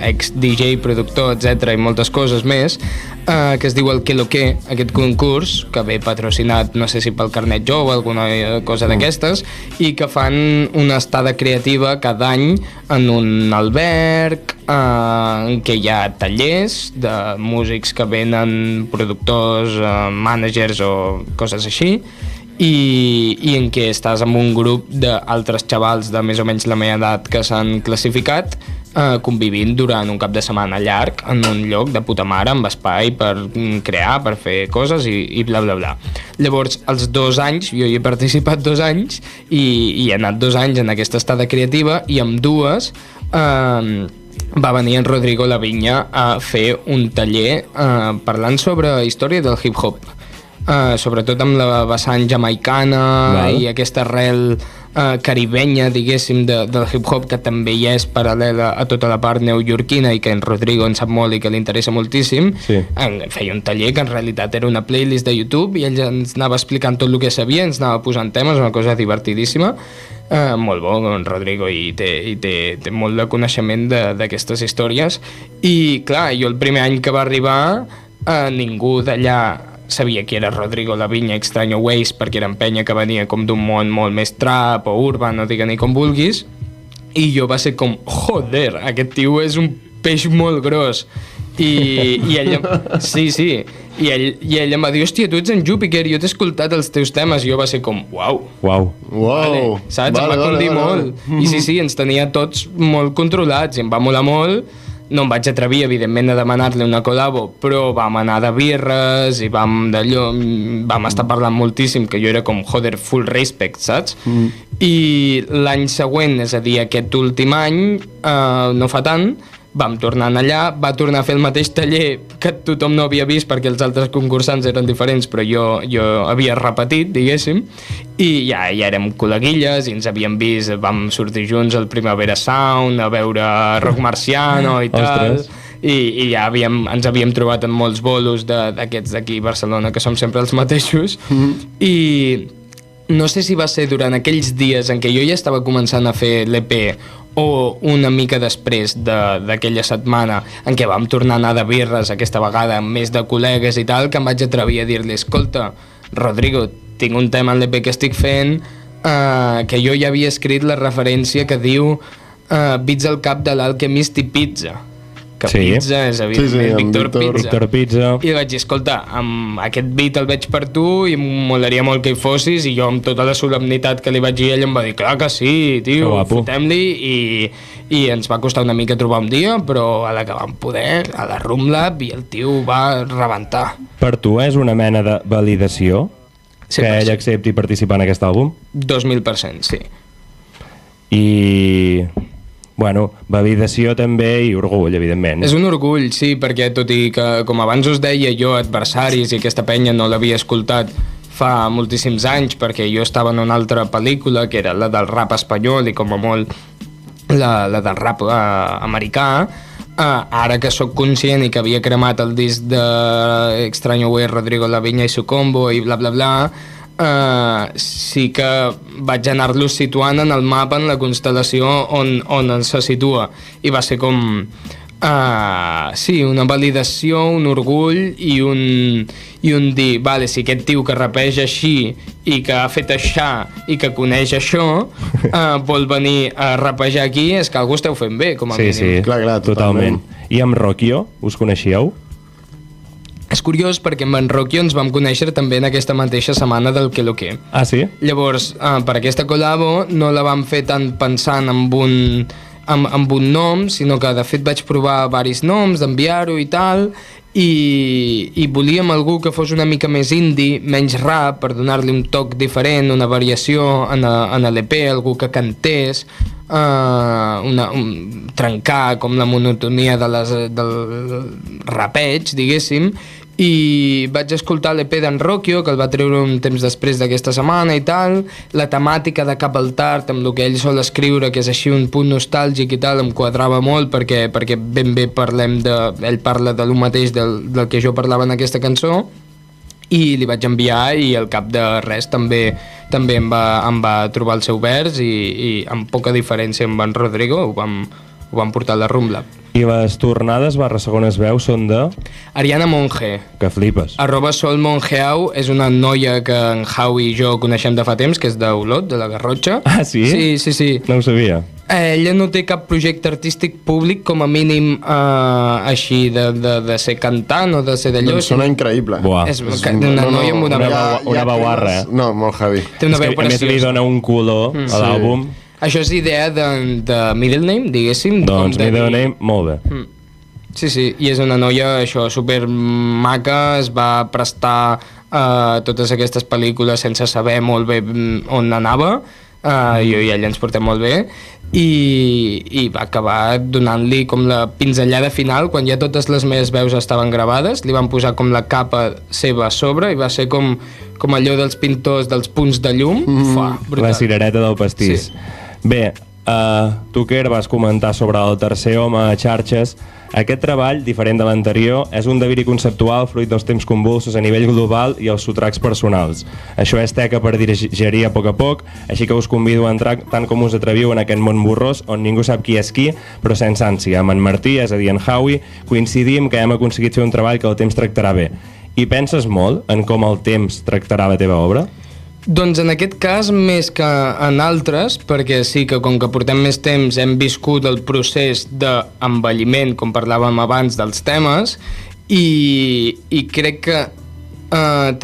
ex-DJ, productor, etc i moltes coses més, que es diu el Que lo que, aquest concurs, que ve patrocinat, no sé si pel Carnet Jove o alguna cosa d'aquestes, i que fan una estada creativa cada any en un alberg, en què hi ha tallers de músics que venen, productors, managers o coses així, i en què estàs amb un grup d'altres xavals de més o menys la meva edat que s'han classificat, convivint durant un cap de setmana llarg en un lloc de puta mare, amb espai per crear, per fer coses i bla bla bla. Llavors, els 2 anys, jo hi he participat 2 anys i he anat 2 anys en aquesta estada creativa, i amb dues va venir en Rodrigo Laviña a fer un taller parlant sobre història del hip-hop. Sobretot amb la vessant jamaicana i aquesta arrel caribenya, diguéssim, del hip-hop, que també hi és paral·lela a tota la part neoyorquina i que en Rodrigo en sap molt i que li interessa moltíssim. Feia un taller que en realitat era una playlist de YouTube i ell ens anava explicant tot el que sabia, ens anava posant temes, una cosa divertidíssima. Molt bo, en Rodrigo, i té molt de coneixement d'aquestes històries. I clar, jo el primer any que va arribar, ningú d'allà sabia qui era Rodrigo Laviña, Extraño Ways, perquè era en penya que venia com d'un món molt més trap o urban, o digue-ni com vulguis, i jo va ser com, joder, aquest tio és un peix molt gros. I ella, sí, i ella em va dir, hòstia, tu ets en Jupiker, jo t'he escoltat els teus temes, i jo va ser com, uau, vale, saps? Em va condir molt. I sí, ens tenia tots molt controlats i em va molar molt. No em vaig atrevir, evidentment, a demanar-li una col·labo, però vam anar de birres i vam estar parlant moltíssim, que jo era com, joder, full respect, saps? I l'any següent, és a dir, aquest últim any, no fa tant, vam tornar allà, va tornar a fer el mateix taller que tothom no havia vist perquè els altres concursants eren diferents, però jo havia repetit, diguéssim, i ja érem col·leguilles i ens havíem vist, vam sortir junts al Primavera Sound a veure Rock Marciano i tal. I ja ens havíem trobat en molts bolos d'aquests d'aquí a Barcelona, que som sempre els mateixos, i no sé si va ser durant aquells dies en què jo ja estava començant a fer l'EP o una mica després d'aquella setmana en què vam tornar a anar de birres, aquesta vegada amb més de col·legues i tal, que em vaig atrevir a dir-li, escolta, Rodrigo, tinc un tema en l'EP que estic fent, que jo ja havia escrit la referència que diu Beats al cap de l'Alchemist i Pizza, que Pizza és evidentment Víctor Pizza. I vaig dir, escolta, amb aquest beat el veig per tu i em molaria molt que hi fossis, i jo amb tota la solemnitat que li vaig dir, ell em va dir, clar que sí, tio, fotem-li, i ens va costar una mica trobar un dia, però a la que vam poder, a la Room Lab, i el tio va rebentar. Per tu és una mena de validació que ell accepti participar en aquest àlbum? 2000%, sí. I... bueno, validació també i orgull, evidentment. És un orgull, sí, perquè tot i que, com abans us deia, jo Adversaris i aquesta penya no l'havia escoltat fa moltíssims anys, perquè jo estava en una altra pel·lícula, que era la del rap espanyol i com a molt la del rap americà. Ara que sóc conscient i que havia cremat el disc de Extraño Way, Rodrigo Laviña i su combo i bla bla bla, sí que vaig anar-lo situant en el mapa, en la constel·lació on se situa, i va ser com Sí, una validació, un orgull i un dir, vale, si aquest tio que rapeix així i que ha fet això i que coneix això vol venir a rapejar aquí, és que algú esteu fent bé, com a mínim. Sí, Clar, totalment. I amb Rocchio, us coneixíeu? És curiós perquè amb en Rocchio ens vam conèixer també en aquesta mateixa setmana del Que Lo Que. Ah, sí? Llavors, per aquesta col·labo no la vam fer tant pensant amb un nom, sinó que de fet vaig provar varis noms, d'enviar-ho i tal, i volíem algú que fos una mica més indie, menys rap, per donar-li un toc diferent, una variació en l'EP, algú que cantés, trencar com la monotonia del rapeig, diguéssim, i vaig escoltar l'EP d'en Rocchio, que el va treure un temps després d'aquesta setmana i tal. La temàtica de Cap al Tard, amb el que ell sol escriure, que és així un punt nostàlgic i tal, em quadrava molt perquè ben bé ell parla de lo mateix del que jo parlava en aquesta cançó, i li vaig enviar i al cap de res també em va trobar el seu vers i amb poca diferència amb en Rodrigo ho vam portar a la Rumblab. I les tornades /segones veus són de... Ariana Monge. Que flipes. @solmongeau és una noia que en Jau i jo coneixem de fa temps, que és d'Olot, de la Garrotxa. Ah, sí? Sí. No ho sabia. Ella no té cap projecte artístic públic, com a mínim així de ser cantant o de ser d'allò. Doncs sona increïble. Buah. És una noia amb una veu. Una veuarra, eh? No, molt heavy. Té una És veu que, a més, li preciosa. dona un color a l'àlbum. Això és idea de Middle Name, diguéssim. Doncs Middle Name, molt bé. Sí, i és una noia, això, super maca, es va prestar a totes aquestes pel·lícules sense saber molt bé on anava, jo i ella ens portem molt bé, i va acabar donant-li com la pinzellada final, quan ja totes les meves veus estaven gravades, li van posar com la capa seva a sobre, i va ser com allò dels pintors dels punts de llum. Brutal. La cirereta del pastís. Sí. Bé, tu, Quer, vas comentar sobre el tercer home a xarxes. Aquest treball, diferent de l'anterior, és un deliri conceptual fruit dels temps convulsos a nivell global i els sotracs personals. Això és teca per digerir a poc, així que us convido a entrar tant com us atreviu en aquest món borrós on ningú sap qui és qui, però sense ànsia. Amb en Martí, és a dir, en Howie, coincidim que hem aconseguit fer un treball que el temps tractarà bé. I penses molt en com el temps tractarà la teva obra? Doncs en aquest cas més que en altres, perquè sí que com que portem més temps hem viscut el procés d'envelliment, com parlàvem abans dels temes, i crec que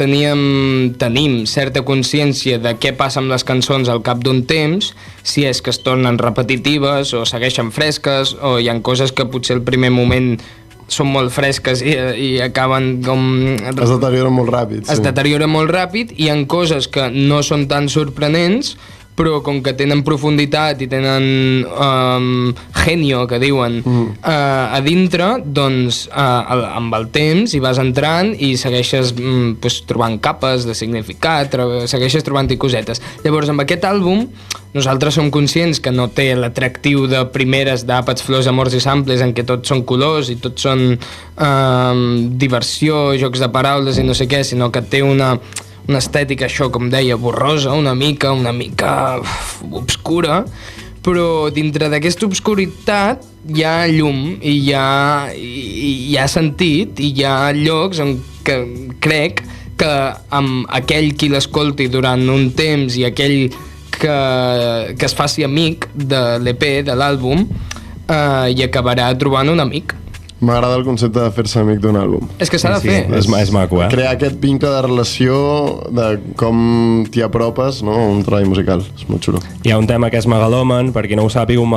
tenim certa consciència de què passa amb les cançons al cap d'un temps, si és que es tornen repetitives o segueixen fresques, o hi ha coses que potser al primer moment són molt fresques i acaben com... Es deterioren molt ràpid. Es deterioren molt ràpid, i hi ha coses que no són tan sorprenents, però com que tenen profunditat i tenen genio, que diuen, a dintre, doncs amb el temps hi vas entrant i segueixes trobant capes de significat, segueixes trobant-hi cosetes. Llavors, amb aquest àlbum, nosaltres som conscients que no té l'atractiu de primeres d'àpats, flors, amors i samples, en què tots són colors i tots són diversió, jocs de paraules i no sé què, sinó que té una estètica, això, com deia, borrosa, una mica obscura, però dintre d'aquesta obscuritat hi ha llum i hi ha sentit, i hi ha llocs on que crec que amb aquell qui l'escolti durant un temps i aquell que es faci amic de l'EP, de l'àlbum, hi acabarà trobant un amic. M'agrada el concepte de fer-se amic d'un àlbum. És que s'ha de fer. És maco, eh? Crear aquest vincle de relació, de com t'hi apropes, no?, a un treball musical. És molt xulo. Hi ha un tema que és megalòman. Per qui no ho sàpiga, un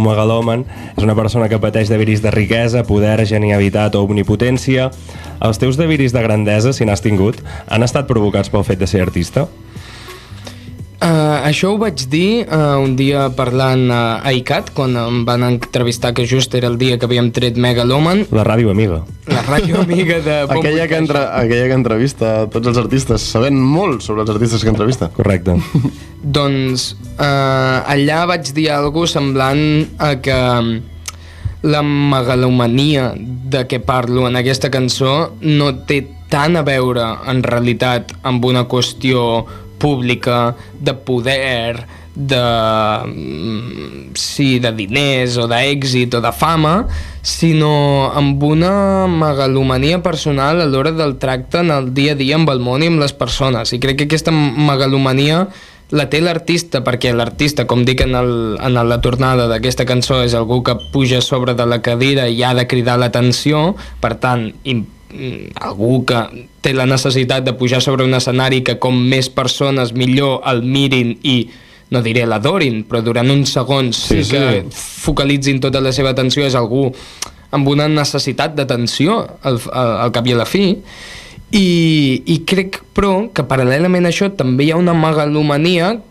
megalòman és una persona que pateix deliris de riquesa, poder, genialitat o omnipotència. Els teus deliris de grandesa, si n'has tingut, han estat provocats pel fet de ser artista? Això ho vaig dir un dia parlant a ICAT, quan em van entrevistar, que just era el dia que havíem tret Megaloman. La ràdio amiga. La ràdio amiga de... Aquella que entrevista tots els artistes, sabent molt sobre els artistes que entrevista. Correcte. Doncs allà vaig dir alguna cosa semblant a que la megalomania de què parlo en aquesta cançó no té tant a veure en realitat amb una qüestió pública, de poder, de diners o d'èxit o de fama, sinó amb una megalomania personal a l'hora del tracte en el dia a dia amb el món i amb les persones. I crec que aquesta megalomania la té l'artista, perquè l'artista, com dic en la tornada d'aquesta cançó, és algú que puja sobre de la cadira i ha de cridar l'atenció, per tant, algú que té la necessitat de pujar sobre un escenari que com més persones millor el mirin i no diré l'adorin, però durant uns segons que focalitzin tota la seva atenció, és algú amb una necessitat d'atenció al cap i a la fi. I crec, però, que paral·lelament a això també hi ha una megalomania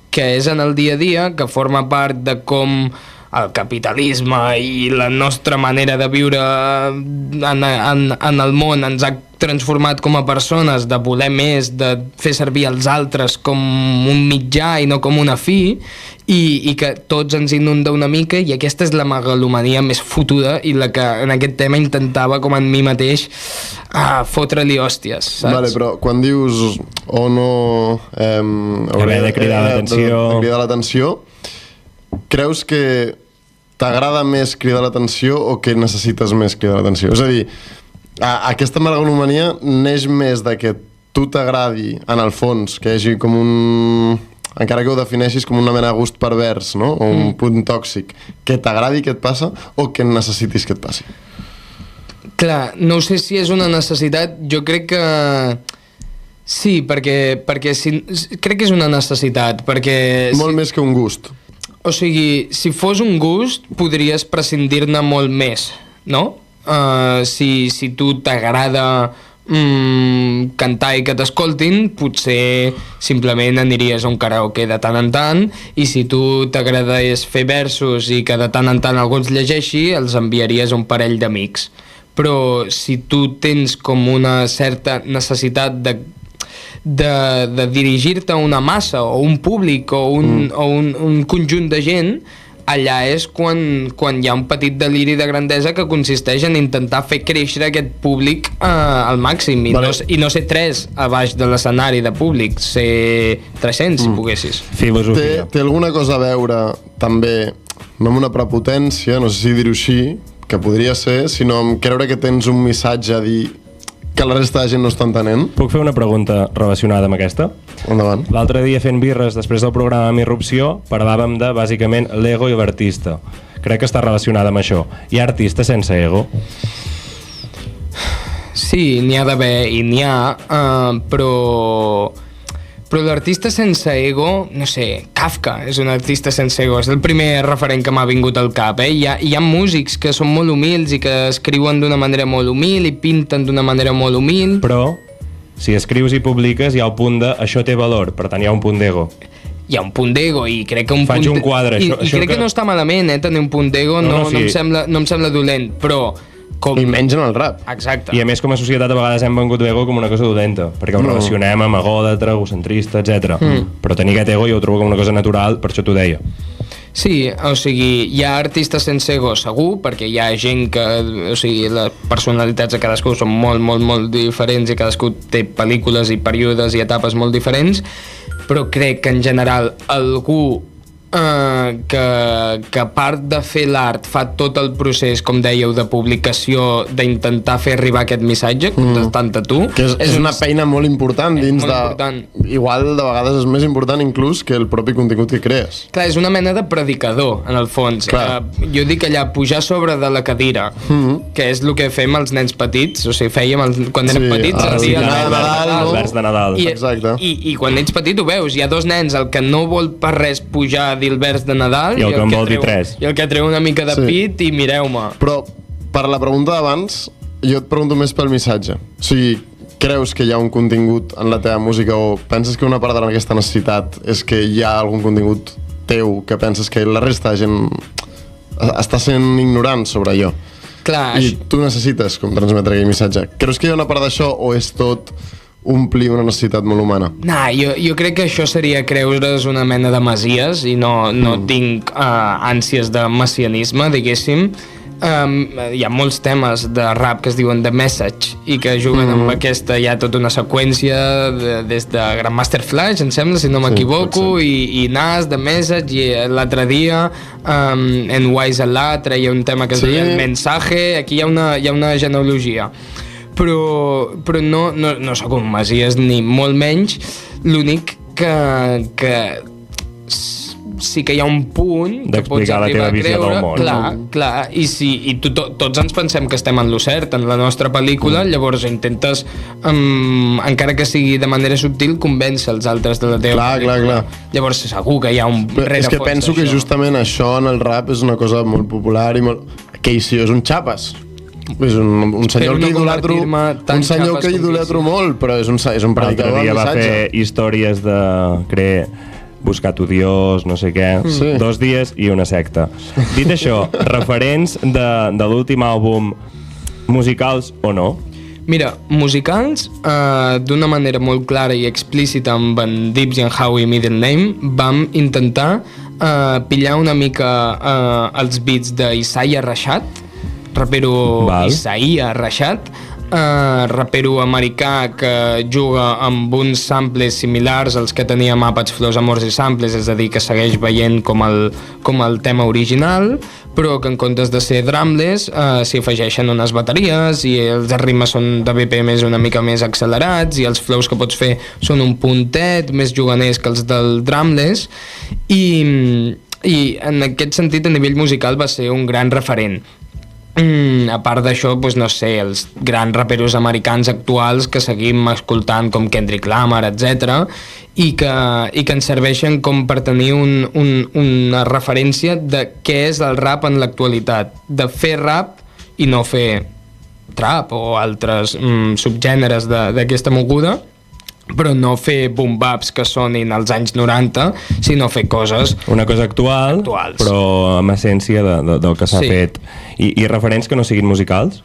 que és en el dia a dia, que forma part de com el capitalisme i la nostra manera de viure en el món ens ha transformat com a persones, de voler més, de fer servir els altres com un mitjà i no com una fi, i que tots ens inunda una mica, i aquesta és la megalomania més fotuda i la que en aquest tema intentava, com en mi mateix, fotre-li hòsties, saps? Vale, però quan dius o no... haver de cridar l'atenció... De cridar l'atenció, creus que t'agrada més cridar l'atenció o que necessites més cridar l'atenció? És a dir, aquesta megalomania neix més de que tu t'agradi, en el fons, que hi hagi com un... encara que ho defineixis com una mena de gust pervers, no? O un punt tòxic, que t'agradi que et passa o que necessitis que et passi? Clar, no sé si és una necessitat, jo crec que... Sí, perquè crec que és una necessitat, perquè... Molt més que un gust. O sigui, si fos un gust, podries prescindir-ne molt més, no? Si tu t'agrada cantar i que t'escoltin, potser simplement aniries a un karaoke de tant en tant, i si tu t'agradés fer versos i que de tant en tant algú els llegeixi, els enviaries a un parell d'amics. Però si tu tens com una certa necessitat de dirigir-te a una massa o un públic o un conjunt de gent, allà és quan hi ha un petit deliri de grandesa que consisteix en intentar fer créixer aquest públic al màxim i, vale. No ser 3 a baix de l'escenari de públic, ser 300 si poguessis. Filosofia. Té alguna cosa a veure també, no amb una prepotència, no sé si dir-ho així, que podria ser, sinó amb creure que tens un missatge a dir que la resta de gent no està entenent? Puc fer una pregunta relacionada amb aquesta? Endavant. L'altre dia fent birres, després del programa amb Irrupció, parlàvem de, bàsicament, l'ego i l'artista. Crec que està relacionada amb això. Hi ha artistes sense ego? Sí, n'hi ha d'haver i n'hi ha, però l'artista sense ego, no sé, Kafka és un artista sense ego, és el primer referent que m'ha vingut al cap, eh? Hi ha músics que són molt humils i que escriuen d'una manera molt humil i pinten d'una manera molt humil. Però, si escrius i publiques, hi ha el punt de això té valor, per tant hi ha un punt d'ego. Hi ha un punt d'ego i crec que Faig un quadre. I crec que no està malament, tenir un punt d'ego, no em sembla dolent, però... I menys en el rap. Exacte. I a més, com a societat, a vegades hem vengut l'ego com una cosa dolenta, perquè ho relacionem amb egòdatra, egocentrista, etc. Però tenir aquest ego jo ho trobo com una cosa natural, per això t'ho deia. Sí, o sigui, hi ha artistes sense ego segur, perquè hi ha gent que, o sigui, les personalitats de cadascú són molt, molt, molt diferents i cadascú té pel·lícules i períodes i etapes molt diferents, però crec que en general algú que a part de fer l'art fa tot el procés, com dèieu, de publicació, d'intentar fer arribar aquest missatge, tant a tu, que és una feina molt important dins molt de... Important. Igual de vegades és més important inclús que el propi contingut que crees. Clar, és una mena de predicador en el fons. Jo dic allà, pujar sobre de la cadira, que és el que fem els nens petits, o sigui, fèiem quan érem petits el dia de Nadal, el vers de Nadal. Exacte. I quan ets petit ho veus, hi ha dos nens, el que no vol per res pujar a dir el vers de Nadal i el que en vol dir 3. I el que treu una mica de pit i mireu-me. Però per la pregunta d'abans, jo et pregunto més pel missatge. O sigui, creus que hi ha un contingut en la teva música o penses que una part d'aquesta necessitat és que hi ha algun contingut teu que penses que la resta de gent està sent ignorant sobre allò? Clar, I tu necessites com transmetre aquell missatge. Creus que hi ha una part d'això o és tot omplir una necessitat molt humana? Jo crec que això seria creure's una mena de masies i no tinc ànsies de messianisme, diguéssim. hi ha molts temes de rap que es diuen The Message i que juguen amb aquesta, hi ha tota una seqüència des de Grandmaster Flash, em sembla, si no m'equivoco, i Nas, The Message, i l'altre dia en Wise Allah treia un tema que es deia El Mensaje. Aquí hi ha una genealogia, però no soc un Masies ni molt menys. L'únic que sí que hi ha un punt que pots arribar a creure, clar, i tots ens pensem que estem en lo cert en la nostra pel·lícula, llavors intentes, encara que sigui de manera subtil, convèncer els altres de la teva pel·lícula. Llavors segur que hi ha un rerefons. És que penso que justament això en el rap és una cosa molt popular i molt... Casey és un xapes. És un senyor que idolatro molt, però és un predicador del missatge. Va fer històries de buscar tu Dios, no sé què, 2 dies i una secta. Dit això, referents de l'últim àlbum, musicals o no? Mira, musicals, d'una manera molt clara i explícita amb en Dibbs i en Howie Middle Name, vam intentar pillar una mica els beats d'Isaiah Rashad, rapero Isaiah Rashad, rapero americà que juga amb uns samples similars als que tenia Muppets, Flows, Amors i Samples, és a dir, que segueix veient com el tema original, però que en comptes de ser drumless s'hi afegeixen unes bateries i els ritmes són de BPMs una mica més accelerats i els flows que pots fer són un puntet més juganers que els del drumless, i en aquest sentit a nivell musical va ser un gran referent. A part d'això, doncs no sé, els grans raperos americans actuals que seguim escoltant com Kendrick Lamar, etc., i que ens serveixen com per tenir una referència de què és el rap en l'actualitat, de fer rap i no fer trap o altres subgèneres d'aquesta moguda, però no fer boom-baps que sonin als anys 90, sinó fer coses... Una cosa actuals. Però amb essència del que s'ha fet. I referents que no siguin musicals?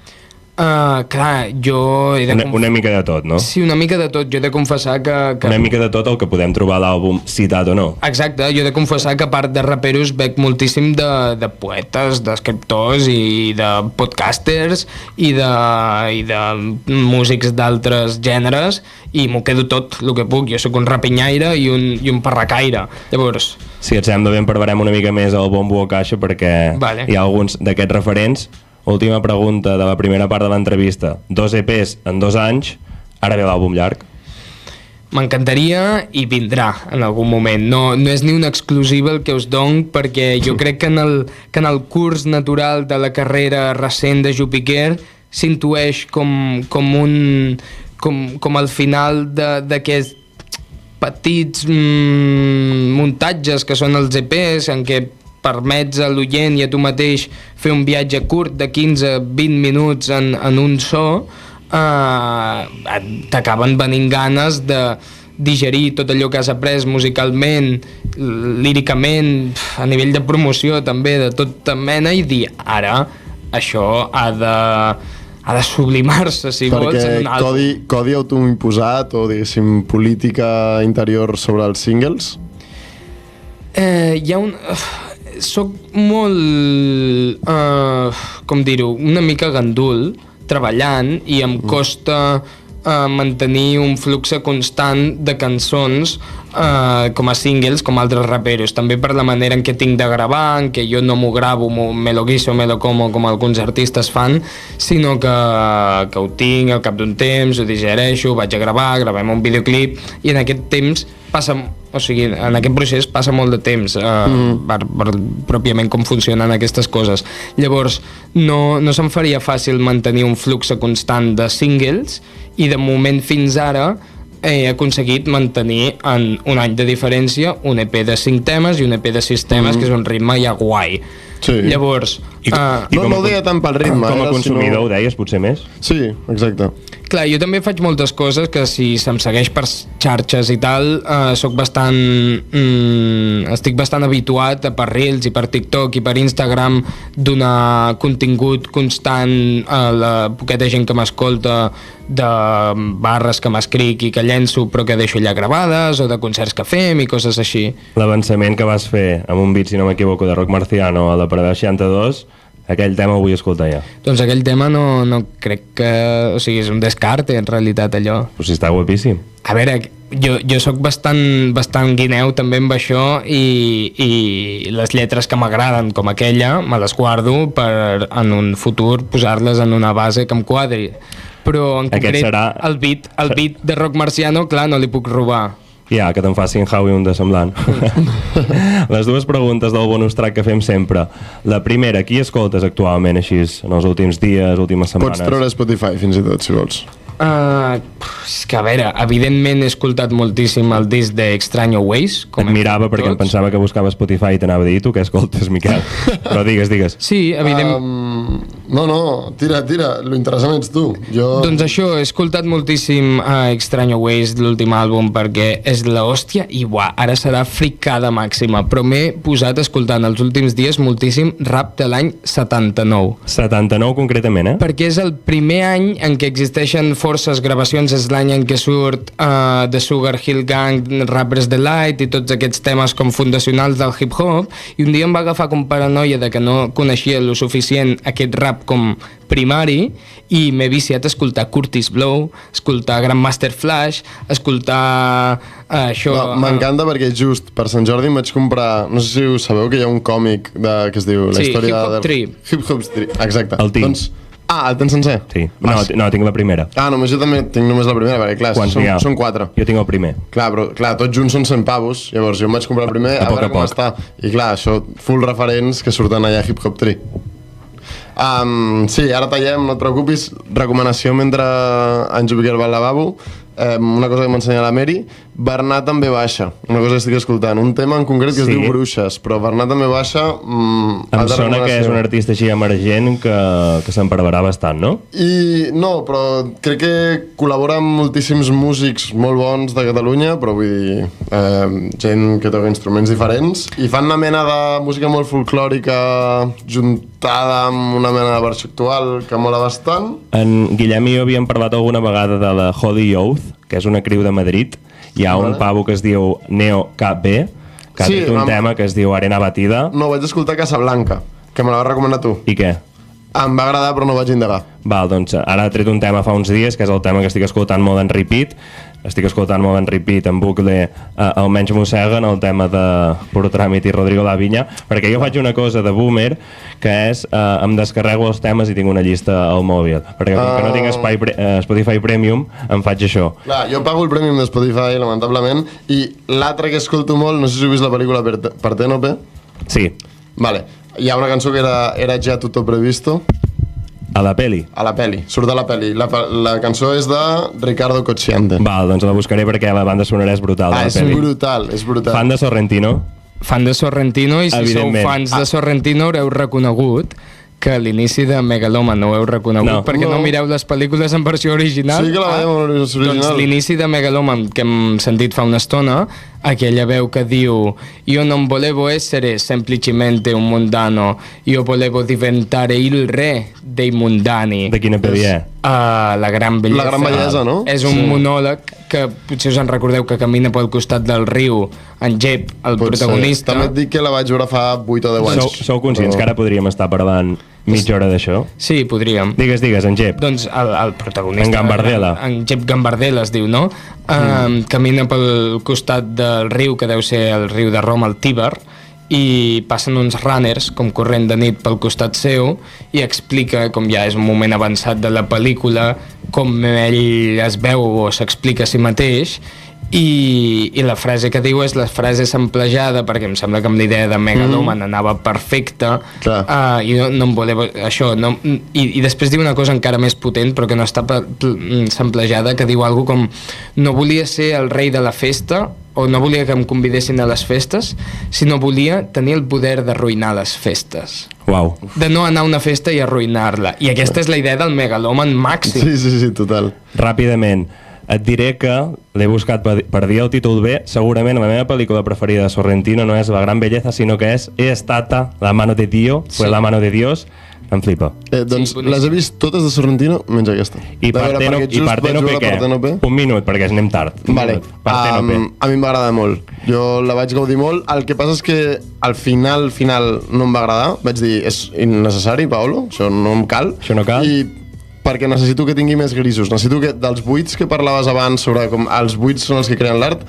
Clar, jo... Una mica de tot, no? Sí, una mica de tot. Jo he de confessar que... Una mica de tot el que podem trobar a l'àlbum citat o no. Exacte, jo he de confessar que a part de raperos veig moltíssim de poetes, d'escriptors i de podcasters i de músics d'altres gèneres, i m'ho quedo tot el que puc. Jo sóc un rapinyaire i un parracaire. Llavors... Si et sembla bé, en parlarem una mica més al bombo o caixa, perquè hi ha alguns d'aquests referents. Última pregunta de la primera part de l'entrevista. 2 EPs en 2 anys, ara ve l'àlbum llarg. M'encantaria i vindrà en algun moment. No és ni una exclusiva el que us dono, perquè jo crec que en el curs natural de la carrera recent de Jupiquer s'intueix com el final d'aquests petits muntatges que són els EPs, en què permets a l'oient i a tu mateix fer un viatge curt de 15-20 minuts en un so, t'acaben venint ganes de digerir tot allò que has après musicalment, líricament, a nivell de promoció també, de tota mena, i dir, ara això ha de sublimar-se, si vols, en un àlbum. Perquè codi autoimposat o, diguéssim, política interior sobre els singles? Hi ha un... Soc molt, com dir-ho, una mica gandul treballant, i em costa mantenir un flux constant de cançons com a singles, com altres raperos, també per la manera en què tinc de gravar, en què jo no m'ho gravo, me lo guiso, me lo como, com alguns artistes fan, sinó que ho tinc al cap d'un temps, ho digereixo, vaig a gravar, gravem un videoclip, i en aquest temps en aquest procés passa molt de temps per pròpiament com funcionen aquestes coses. Llavors no se'm faria fàcil mantenir un flux constant de singles, i de moment fins ara he aconseguit mantenir en un any de diferència un EP de 5 temes i un EP de 6 temes, que és un ritme ja guai. Sí. Llavors... no ho deia tant pel ritme. Com a consumidor ho deies, potser més? Sí, exacte. Clar, jo també faig moltes coses que si se'm segueix per xarxes i tal, estic bastant habituat per Reels i per TikTok i per Instagram donar contingut constant a la poqueta gent que m'escolta, de barres que m'escric i que llenço però que deixo allà gravades, o de concerts que fem i coses així. L'avançament que vas fer amb un beat, si no m'equivoco, de Rock Marciano a la Parada 62, aquell tema ho vull escoltar ja. Doncs aquell tema no crec que... O sigui, és un descarte, en realitat, allò. Però si està guapíssim. A veure, jo sóc bastant guineu també amb això i les lletres que m'agraden, com aquella, me les guardo per en un futur posar-les en una base que em quadri. Però en concret, serà... el beat de Rock Marciano, clar, no li puc robar. Ja, que te'n facin Howie un de semblant. Les dues preguntes del bonus track que fem sempre. La primera, qui escoltes actualment així en els últims dies, últimes setmanes? Pots treure Spotify fins i tot, si vols. És que a veure, evidentment he escoltat moltíssim el disc d'Extraño Ways. Et mirava perquè em pensava que buscava Spotify i t'anava a dir tu què escoltes, Miquel. Però digues. Sí, evidentment. No, tira, lo interessant ets tu. Doncs això, he escoltat moltíssim Extraño Ways, l'últim àlbum, perquè és l'hòstia i ara serà fricada màxima, però m'he posat escoltant els últims dies moltíssim rap de l'any 79. 79 concretament, Perquè és el primer any en què existeixen forces gravacions, és l'any en què surt The Sugar Hill Gang, Rappers Delight i tots aquests temes com fundacionals del hip-hop, i un dia em va agafar com paranoia de que no coneixia lo suficient aquest rap com primari i m'he viciat a escoltar Kurtis Blow, escoltar Grandmaster Flash, escoltar això... M'encanta perquè just per Sant Jordi em vaig comprar, no sé si ho sabeu, que hi ha un còmic que es diu La història Hip Hop Tree. Hip Hop Tree, exacte. El tinc. Doncs, el tens sencer? Sí. No, tinc la primera. Només jo també tinc només la primera, perquè clar, són 4. Jo tinc el primer. Clar, tots junts són 100 pavos, llavors jo em vaig comprar el primer, a veure com està. I clar, això, full referents que surten allà a Hip Hop Tree. Sí, ara tallem, no et preocupis. Recomanació mentre enjupic el lavabo. Una cosa que m'ensenya la Mary. Bernat també baixa, una cosa que estic escoltant. Un tema en concret que es diu Bruixes, però Bernat també baixa. Em sona que és un artista així emergent que se'n parlarà bastant, no? No, però crec que col·labora amb moltíssims músics molt bons de Catalunya, però vull dir, gent que toca instruments diferents, i fan una mena de música molt folclòrica juntada amb una mena de versió actual que mola bastant. En Guillem i jo havíem parlat alguna vegada de la Holy Oath, que és una crew de Madrid. Hi ha un pavo que es diu Neo KB, que ha tret un tema que es diu Arena Batida. No, vaig escoltar Casablanca, que me la vas recomanar tu. I què? Em va agradar, però no vaig indagar. Val, doncs ara ha tret un tema fa uns dies, que és el tema que estic escoltant molt en repeat. Estic escoltant molt en repeat, en bucle, almenys mosseguen el tema de Puro Tràmit i Rodrigo La Viña, perquè jo faig una cosa de boomer, que és, em descarrego els temes i tinc una llista al mòbil, perquè com que no tinc Spotify Premium, em faig això. Clar, jo pago el Premium de Spotify, lamentablement, i l'altre que escolto molt, no sé si heu vist la pel·lícula Parténope. Sí. Vale, hi ha una cançó que era Ja Tutto Previsto. A la peli? A la peli, surt a la peli. La cançó és de Ricardo Cocciante. Val, doncs la buscaré perquè la banda sonora és brutal. És brutal. Fan de Sorrentino? Fan de Sorrentino, i si sou fans de Sorrentino haureu reconegut que a l'inici de Megaloman no ho heu reconegut perquè no mireu les pel·lícules en versió original. Sí que la veiem en versió original. Doncs l'inici de Megaloman, que hem sentit fa una estona, aquella veu que diu «Io non volevo essere semplicemente un mundano, io volevo diventare il re dei mundani». De quina pel·li és? La gran bellesa. La gran bellesa, no? És un monòleg que potser us en recordeu, que camina pel costat del riu, en Jep, el protagonista. També et dic que la vaig veure fa 8 o 10 anys. Sou conscients que ara podríem estar parlant mitja hora d'això? Sí, podríem. Digues, en Jep. Doncs el protagonista... En Gambardella. En Jep Gambardella es diu, no? Camina pel costat del riu, que deu ser el riu de Roma, el Tíber, i passen uns runners com corrent de nit pel costat seu i explica, com ja és un moment avançat de la pel·lícula, com ell es veu o s'explica a si mateix, i la frase que diu és la frase samplejada, perquè em sembla que amb l'idea de Megaloman anava perfecta, i no em voleva això, no, i després diu una cosa encara més potent però que no està samplejada, que diu alguna com no volia ser el rei de la festa, o no volia que em convidessin a les festes, sinó volia tenir el poder d'arruïnar les festes. Uau. De no anar a una festa i arruïnar-la. I aquesta és la idea del Megaloman màxim. Sí, total. Ràpidament, et diré que l'he buscat per dir el títol bé. Segurament la meva pel·lícula preferida de Sorrentino no és La gran belleza, sinó que és He estata la mano de Dio, fue la mano de Dios, Em flipa. Doncs boníssim. les he vist totes de Sorrentino, menys aquesta. I Partenope què? Un minut, perquè anem tard. Vale. Partenope. A mi em va agradar molt. Jo la vaig gaudir molt. El que passa és que al final no em va agradar. Vaig dir, és innecessari, Paolo, això no em cal. Això no cal? I perquè necessito que tingui més grisos. Necessito que dels buits que parlaves abans sobre com els buits són els que creen l'art,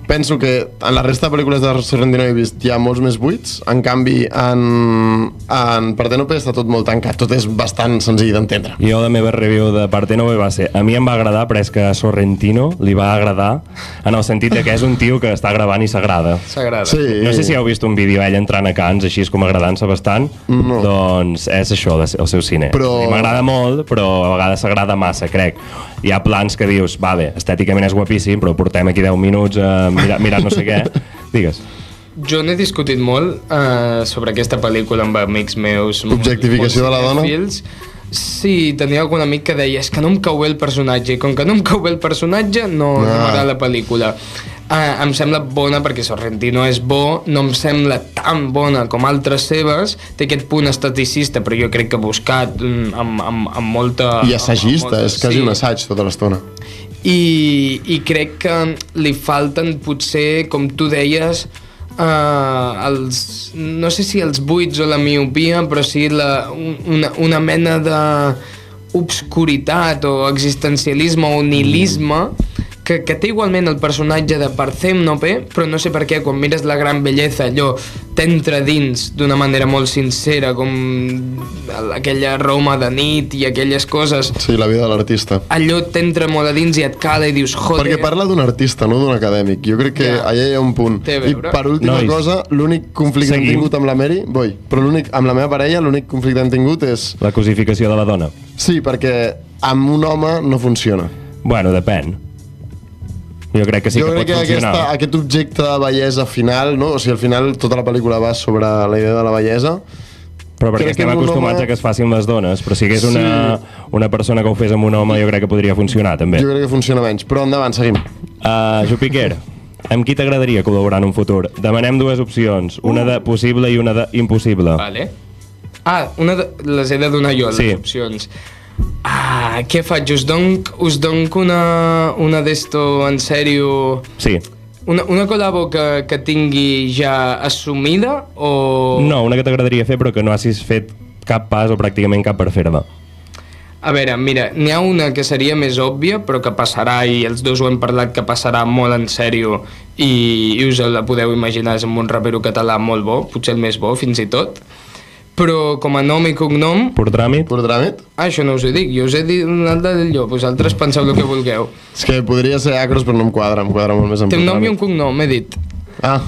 penso que en la resta de pel·lícules de Sorrentino he vist hi ha molts més buits, en canvi en Partenope està tot molt tancat, tot és bastant senzill d'entendre. Jo la meva review de Partenope va ser, a mi em va agradar, però és que a Sorrentino li va agradar en el sentit de que és un tio que està gravant i s'agrada. S'agrada. Sí. No sé si heu vist un vídeo ell entrant a Cannes, així com agradant-se bastant. No. Doncs és això, el seu cine. Però- M'agrada molt, però a vegades s'agrada massa, crec. Hi ha plans que dius, vale, estèticament és guapíssim, però portem aquí 10 minuts mirant no sé què. Digues. Jo n'he discutit molt sobre aquesta pel·lícula amb amics meus. Objectificació de la dona? cinèfils. Sí, tenia algun amic que deia és que no em cau bé el personatge, i com que no em cau bé el personatge no m'agrada la pel·lícula. Em sembla bona perquè Sorrentino és bo, no em sembla tan bona com altres seves, té aquest punt esteticista, però jo crec que buscat amb molta... I assagista, és quasi un assaig tota l'estona. I crec que li falten potser, com tu deies, no sé si els buits o la miopia, però sí una mena de obscuritat o existencialisme o nihilisme que té igualment el personatge de Partenope, però no sé per què quan mires La gran bellesa allò t'entra dins d'una manera molt sincera, com aquella Roma de nit i aquelles coses. Sí, la vida de l'artista. Allò t'entra molt a dins i et cala i dius, joder... Perquè parla d'un artista, no d'un acadèmic. Jo crec que allà hi ha un punt. Té a I veure. per última Nois, cosa, l'únic conflicte que hem seguim. tingut amb la Mary, però amb la meva parella, l'únic conflicte que hem tingut és... La cosificació de la dona. Sí, perquè amb un home no funciona. Bueno, depèn. Jo crec que sí Jo que crec pot que funcionar. aquest objecte de bellesa final, no? O sigui, al final tota la pel·lícula va sobre la idea de la bellesa. Però perquè crec que estem amb un acostumats home- a que es facin les dones, però si hagués Sí. una persona que ho fes amb un home, jo crec que podria funcionar, també. Jo crec que funciona menys. Però endavant, seguim. Jupiquer, amb qui t'agradaria col·laborar en un futur? Demanem dues opcions, una de possible i una de impossible. Vale. Les he de donar jo, les Sí. opcions. Què faig? Us donc una d'esto en sèrio... Sí. Una col·labo que tingui ja assumida o... No, una que t'agradaria fer però que no hagis fet cap pas o pràcticament cap per fer-la. A veure, mira, n'hi ha una que seria més òbvia, però que passarà, i els dos ho hem parlat, que passarà molt en sèrio, i us la podeu imaginar, és amb un rapero català molt bo, potser el més bo, fins i tot. Però com a nom i cognom... Pur tràmit? Pur tràmit? Això no us ho dic, jo us he dit un altre del llop, vosaltres penseu el que vulgueu. És que podria ser acros, però no em quadra molt més amb Té un Pur nom i un tràmit. cognom, he dit. Ah,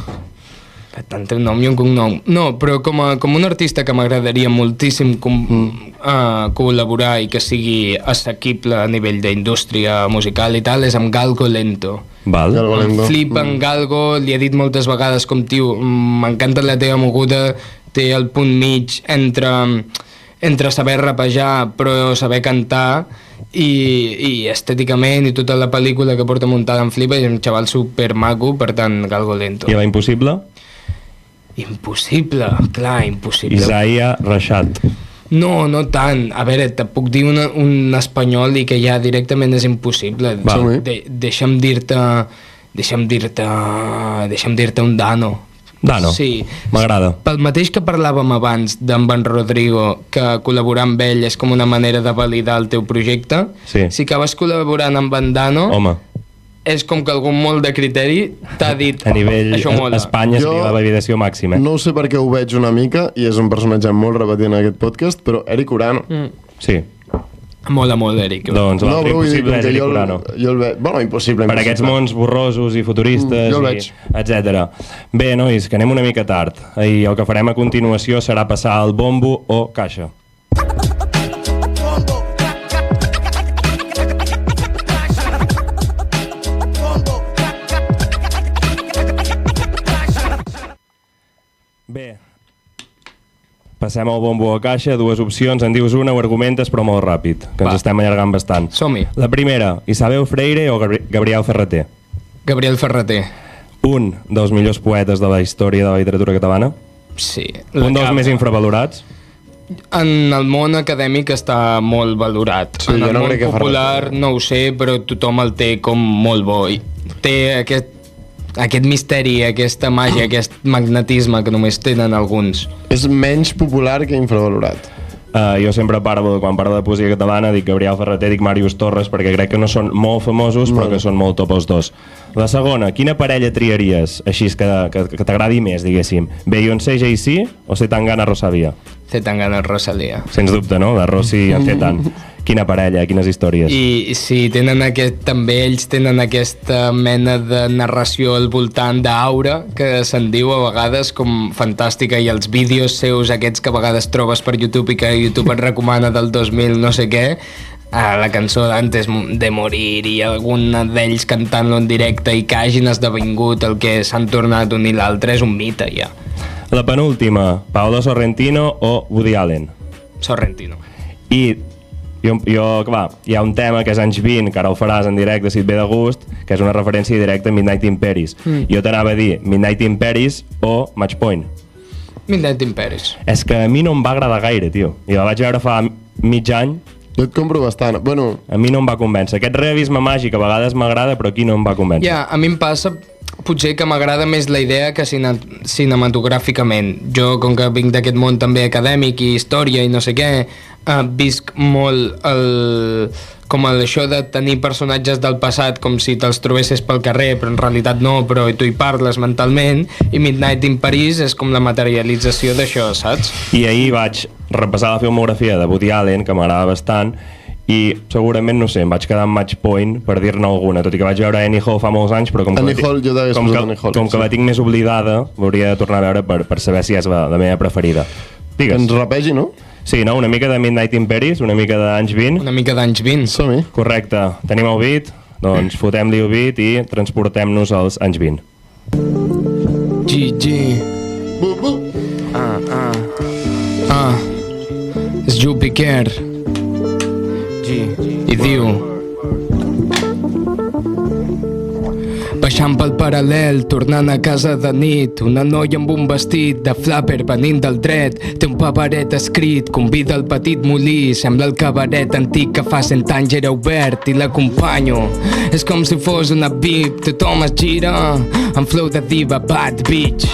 Tant té un nom i un cognom. No, però com un artista que m'agradaria moltíssim col·laborar i que sigui assequible a nivell d'indústria musical i tal, és amb Galgo Lento. Val. Galgo Em Lento. flipa en Galgo, li he dit moltes vegades com, tio, m'encanta la teva moguda, té el punt mig entre saber rapejar però saber cantar i estèticament i tota la pel·lícula que porta muntada em flipa, i és un xaval super maco, per tant, Galgo Lento. I la impossible? Impossible, clar, impossible. Isaiah Rashad. No, no tant. A veure, te puc dir un espanyol i que ja directament és impossible. Va. Deixa'm dir-te un Dano. Dano. Sí. M'agrada. Pel mateix que parlàvem abans d'en Van Rodrigo, que col·laborar amb ell és com una manera de validar el teu projecte, Sí. si acabes col·laborant amb en Dano, Home, és com que algun molt de criteri t'ha dit a nivell això mola. Espanya Jo- seria la validació màxima. no ho sé per què ho veig una mica, i és un personatge molt repetit en aquest podcast, però Eric Urano. Sí. Mola molt, Eric. Doncs No, l'altre però vull dir, impossible com és que Eric jo Urano. jo el veig... Bueno, impossible. Per aquests mons borrosos i futuristes, jo el i veig. etc. Bé, nois, que anem una mica tard. I el que farem a continuació serà passar al bombo o caixa. Bé, passem al bombo o caixa, dues opcions, en dius una, ho argumentes, però molt ràpid, que Va. ens estem allargant bastant. Som-hi. La primera, Isabel Freire o Gabriel Ferreter? Gabriel Ferreter. Un dels millors poetes de la història de la literatura catalana, Sí. un dels més infravalorats. En el món acadèmic està molt valorat. Sí, en jo el no món crec que fa popular res. no ho sé, però tothom el té com molt bo. I té aquest misteri, aquesta màgia, aquest magnetisme que només tenen alguns. És menys popular que infravalorat. Jo sempre parlo, quan parlo de poesia catalana, dic Gabriel Ferreter, dic Màrius Torres, perquè crec que no són molt famosos, però que són molt top els dos. La segona, quina parella triaries, així que t'agradi més, diguéssim? Beyoncé, Jay-Z o Zetangana, Rosalía? Zetangana, Rosalía. Sens dubte, no? De Rossi a Zetan. Quina parella, quines històries. I sí, també ells tenen aquesta mena de narració al voltant d'Aura, que se'n diu a vegades com fantàstica, i els vídeos seus, aquests que a vegades trobes per YouTube i que YouTube et recomana del 2000 no sé què, la cançó d'Antes de Morir i algun d'ells cantant-lo en directe i que hagin esdevingut el que s'han tornat un i l'altre és un mite ja. La penúltima, Paolo Sorrentino o Woody Allen? Sorrentino. I clar, hi ha un tema que és anys 20, que ara ho faràs en directe si et ve de gust, que és una referència directa a Midnight in Paris. Jo t'anava a dir Midnight in Paris o Match Point. Midnight in Paris. És que a mi no em va agradar gaire, tio. I la vaig veure fa mig any. Jo et compro bastant. Bueno, A mi no em va convèncer. Aquest realisme màgic a vegades m'agrada, però aquí no em va convèncer. Ja, a mi em passa potser que m'agrada més la idea que cinematogràficament. Jo, com que vinc d'aquest món també acadèmic i història i no sé què, visc molt com això de tenir personatges del passat com si te'ls trobessis pel carrer, però en realitat no, però tu hi parles mentalment, i Midnight in Paris és com la materialització d'això, saps? I ahir vaig repassar la filmografia de Woody Allen, que m'agrada bastant, i segurament, no sé, em vaig quedar amb Match Point per dir-ne alguna, tot i que vaig veure Annie Hall fa molts anys, però com Annie Hall, jo t'hagués posat Annie Hall, com que la tinc més oblidada, m'hauria de tornar a veure per saber si és la meva preferida. Que ens rapegi, no? Sí, no? Una mica de Midnight in Paris, una mica d'anys 20. Una mica d'anys 20. Som-hi. Correcte. Tenim el beat, doncs fotem-li el beat i transportem-nos als anys 20. GG. És Ju Piquer. I diu: baixant pel paral·lel, tornant a casa de nit, una noia amb un vestit de flapper venint del dret, té un paperet escrit, convida el petit molí, sembla el cabaret antic que fa 100 anys era obert i l'acompanyo. És com si fos una VIP, tothom es gira, amb flow de diva, bad bitch.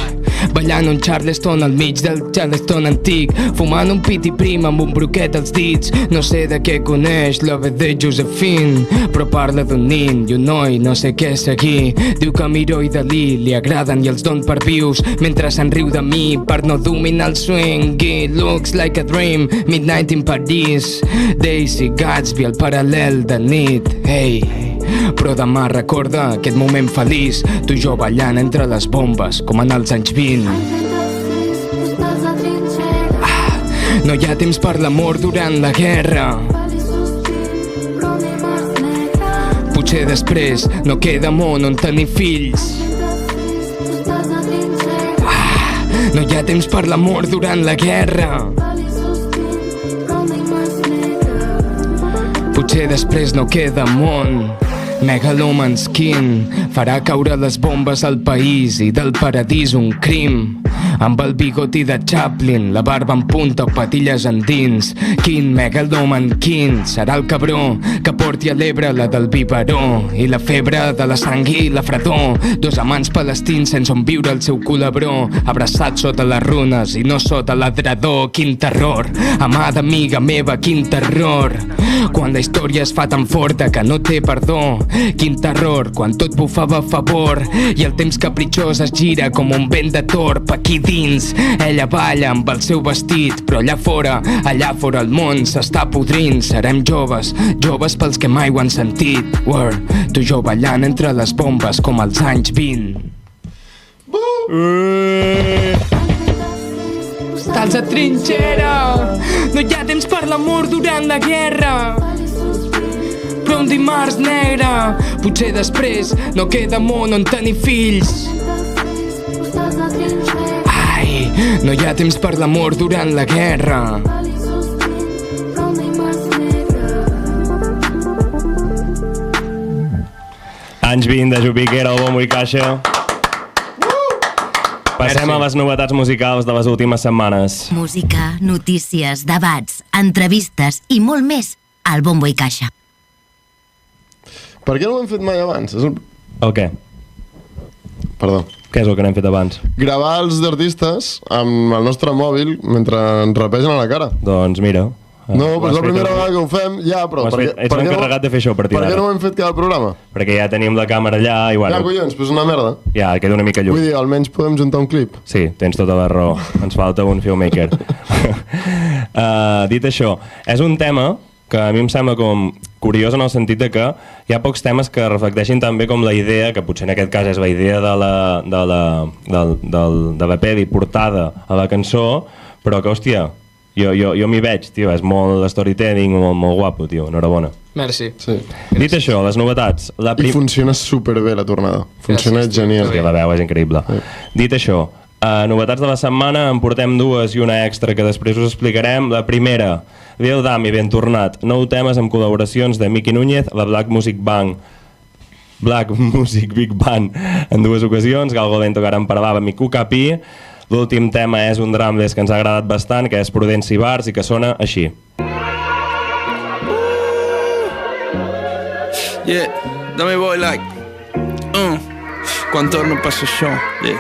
Ballant un Charleston al mig del Charleston antic, fumant un piti prim amb un broquet als dits. No sé de què coneix l'ove de Josephine, però parla d'un nin i un noi, no sé què seguir. Diu que Miró i Dalí li agraden i els don per vius, mentre se'n riu de mi per no dominar el swing. It looks like a dream, Midnight in Paris, Daisy Gatsby al paral·lel de nit. Hey, però demà recorda aquest moment feliç, tu i jo ballant entre les bombes com en els anys 20. No hi ha temps per l'amor durant la guerra, potser després no queda món on tenir fills. No hi ha temps per l'amor durant la guerra, potser després no queda món. Megaloman's Skin farà caure les bombes al país i del paradís un crim. Amb el bigoti de Chaplin, la barba en punta o patilles endins. Quin Megaloman, quin serà el cabró que porti a l'Ebre la del biberó i la febre de la sang i la fredor. Dos amants palestins sense on viure el seu culebró, abraçats sota les runes i no sota l'adredor. Quin terror, amada amiga meva, quin terror, quan la història es fa tan forta que no té perdó. Quin terror, quan tot bufava a favor i el temps capritxós es gira com un vent de torp. Aquí dins ella balla amb el seu vestit, però allà fora el món s'està podrint. Serem joves, joves pels que mai ho han sentit. Word, tu i jo ballant entre les bombes com als anys 20. Estàs a trinxera, no hi ha temps per l'amor durant la guerra, però un dimarts negre, potser després no queda món on tenir fills. Ai, no hi ha temps per l'amor durant la guerra. Anys 20 de Ju Piquer, al bombo i caixa. Passem a les novetats musicals de les últimes setmanes. Música, notícies, debats, entrevistes i molt més al Bombo i Caixa. Per què no ho hem fet mai abans? El què? Perdó. Què és el que n'hem fet abans? Gravar els artistes amb el nostre mòbil mentre ens rapegen a la cara. Doncs mira... No, però és la primera vegada que ho fem, ja, però... Ets un encarregat de fer això a partir d'ara. Per què no ho hem fet cada programa? Perquè ja tenim la càmera allà i bueno... Ja, collons, però és una merda. Ja, queda una mica lluny. Vull dir, almenys podem juntar un clip. Sí, tens tota la raó. Ens falta un filmmaker. Dit això, és un tema que a mi em sembla com curiós en el sentit de que hi ha pocs temes que reflecteixin també com la idea, que potser en aquest cas és la idea de la peli portada a la cançó, però que, hòstia, jo m'hi veig, tio, és molt storytelling, molt guapo, tio, enhorabona. Merci. Sí. Dit això, les novetats. I funciona superbé la tornada. Funciona genial. Sí, la veu és increïble. Dit això, novetats de la setmana, en portem dues i una extra que després us explicarem. La primera, Lil Dami, ben tornat. 9 temes amb col·laboracions de Miki Núñez, la Black Music Big Band en 2 ocasions, Galgo Lento, que ara en parlàvem, i Cucapi. L'últim tema és un drumless que ens ha agradat bastant, que és Prudence Bars i que sona així. Yeah, dame boy like quan torno passa això, yeah.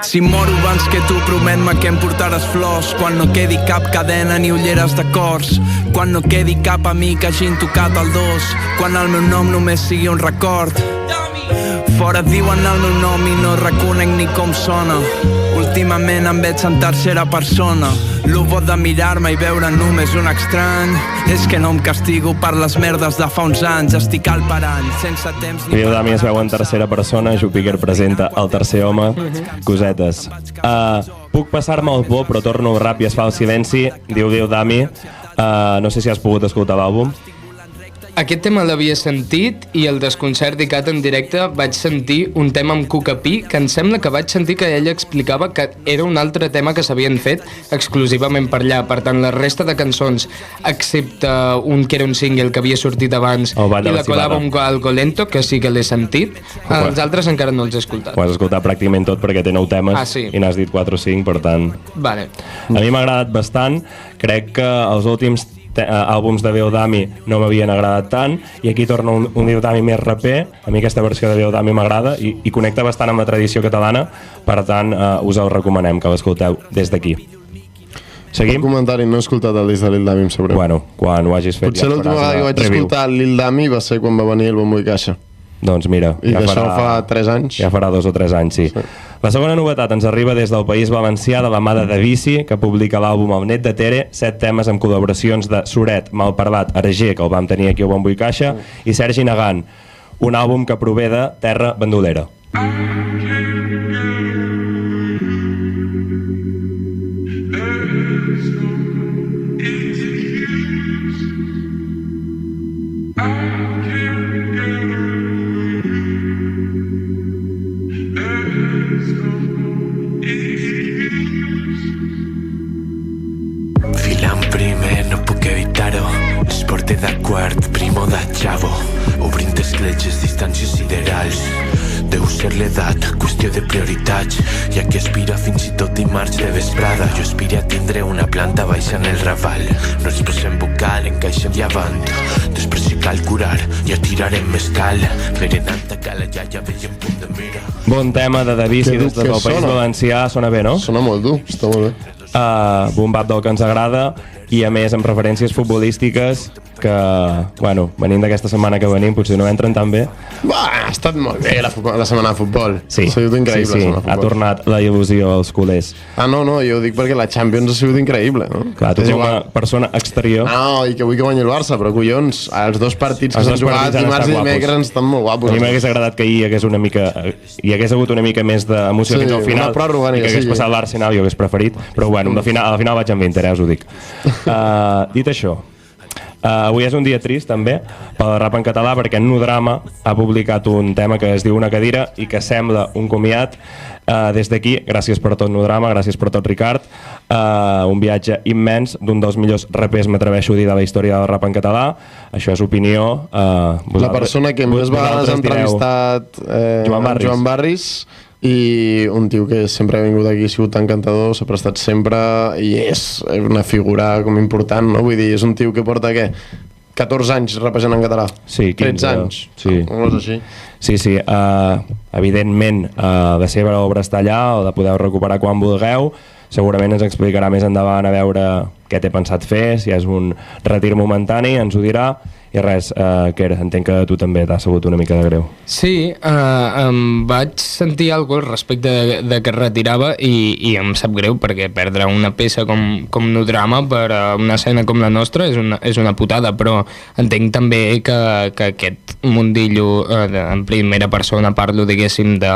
Si moro abans que tu, promet-me que em portaràs flors quan no quedi cap cadena ni ulleres de cors, quan no quedi cap amic que hagin tocat el dos, quan el meu nom només sigui un record. Fora diuen el meu nom i no reconec ni com sona. Últimament em veig en tercera persona. Lo bo de mirar-me i veure només un estrany és que no em castigo per les merdes de fa uns anys. Estic al parany, sense temps ni... Lil Dami es veu en tercera persona, Jupiter presenta el tercer home, cosetes. Puc passar-me el por, però torno rap i es fa el silenci, diu Lil Dami. No sé si has pogut escoltar l'àlbum. Aquest tema l'havia sentit i el desconcert d'ICAT en directe vaig sentir un tema amb Cucapi que em sembla que vaig sentir que ella explicava que era un altre tema que s'havien fet exclusivament per allà. Per tant, la resta de cançons, excepte un que era un single que havia sortit abans i la col·laba amb Galgo Lento, que sí que l'he sentit, els altres encara no els he escoltat. Ho has escoltat pràcticament tot perquè té 9 temes sí. I n'has dit 4 o 5, per tant... Vale. A mi m'ha agradat bastant, crec que els últims àlbums de Lil Dami no m'havien agradat tant i aquí torna un Lil Dami més raper. A mi aquesta versió de Lil Dami m'agrada i connecta bastant amb la tradició catalana, per tant us el recomanem que l'escolteu des d'aquí. Seguim? Un comentari, no he escoltat el disc de Lil Dami, em sap greu. Bueno, quan ho hagis fet potser l'última vegada que vaig escoltar Lil Dami va ser quan va venir el Bombo i Caixa. Doncs mira, I ja això fa 3 anys. Ja farà 2 o 3 anys, sí. La segona novetat ens arriba des del País Valencià de la mà de Vici, que publica l'àlbum El net de Tere, 7 temes amb col·laboracions de Soret, Malparlat, Arager, que el vam tenir aquí al Bombo i Caixa, i Sergi Nagant, un àlbum que prové de Terra Bandolera. Filant primer, no puc evitar-ho. Esporte d'aquart, primo de xavo. Obrint escletxes, distàncies siderals. Deu ser l'edat, qüestió de prioritats. Ja que aspira fins i tot dimarts de vesprada. Jo aspiro a tindre una planta baixa en el Raval. No ens posem vocal, encaixem llevant. Després si cal curar, ja tirarem mescal. Berenant a cala, ja veiem punt de mira. Bon tema de Vici des del País Valencià, sona bé, no? Sona molt dur, està molt bé. Boom bap del que ens agrada i a més amb referències futbolístiques que, bueno, venint d'aquesta setmana que venim potser no entren tan bé. Ha estat molt bé la setmana de futbol. Sí, ha sigut increïble. Sí, ha tornat la il·lusió als culers. No, jo ho dic perquè la Champions ha sigut increïble, no? Clar, tu com a persona exterior... No, i que vull que guanyi el Barça, però collons, els 2 partits que s'han jugat dimarts i dimecres estan molt guapos. A mi m'hagués agradat que hi hagués hagut una mica més d'emoció fins al final i que hagués passat l'Arsenal, jo hagués preferit, però bueno, al final vaig amb Inter, us ho dic. Dit això, avui és un dia trist també pel rap en català perquè Nudrama ha publicat un tema que es diu Una cadira i que sembla un comiat. Des d'aquí, gràcies per tot Nudrama, gràcies per tot Ricard, un viatge immens d'un dels millors rapers, m'atreveixo a dir, de la història del rap en català. Això és opinió. La persona que més vegades ha entrevistat Joan Barris i un tio que sempre ha vingut aquí, ha sigut encantador, s'ha prestat sempre i és una figura com important, no? Vull dir, és un tio que porta, què? 14 anys represent en català. Sí, 13 anys. Sí. No és així. Sí, evidentment, la seva obra està allà, o de poder recuperar quan vulgueu. Segurament ens explicarà més endavant a veure què té pensat fer, si és un retir momentani, ens ho dirà. I res, Quer, entenc que tu també t'ha sabut una mica de greu. Sí, em vaig sentir alguna cosa respecte de que es retirava i em sap greu perquè perdre una peça com Nodrama per una escena com la nostra és una putada, però entenc també que aquest mundillo en primera persona parlo, diguéssim, de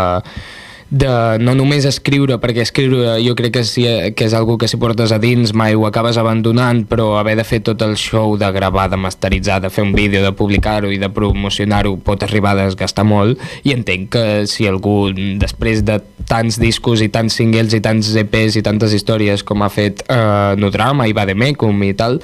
no només escriure, perquè escriure jo crec que és algo que si portes a dins mai ho acabes abandonant, però haver de fer tot el show de gravar, de masteritzar, de fer un vídeo, de publicar-ho i de promocionar-ho pot arribar a desgastar molt, i entenc que si algú després de tants discos i tants singles i tants EPs i tantes històries com ha fet Nodrama i Vademecum i tal,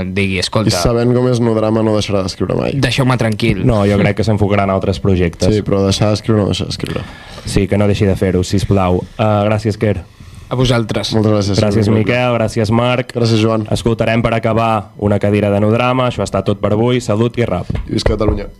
digui, escolta, I sabent com és Nodrama no deixarà d'escriure mai. deixeu-me tranquil. No, jo crec que s'enfocarà en altres projectes. Sí, però deixar d'escriure no deixar d'escriure. Sí, que no deixi de fer-ho, sisplau. Gràcies, Quer. A vosaltres. Moltes gràcies. Gràcies, Miquel, gràcies, Marc. Gràcies, Joan. Escoltarem per acabar una cadira de Nodrama. Això ha estat tot per avui. Salut i rap. I visca Catalunya.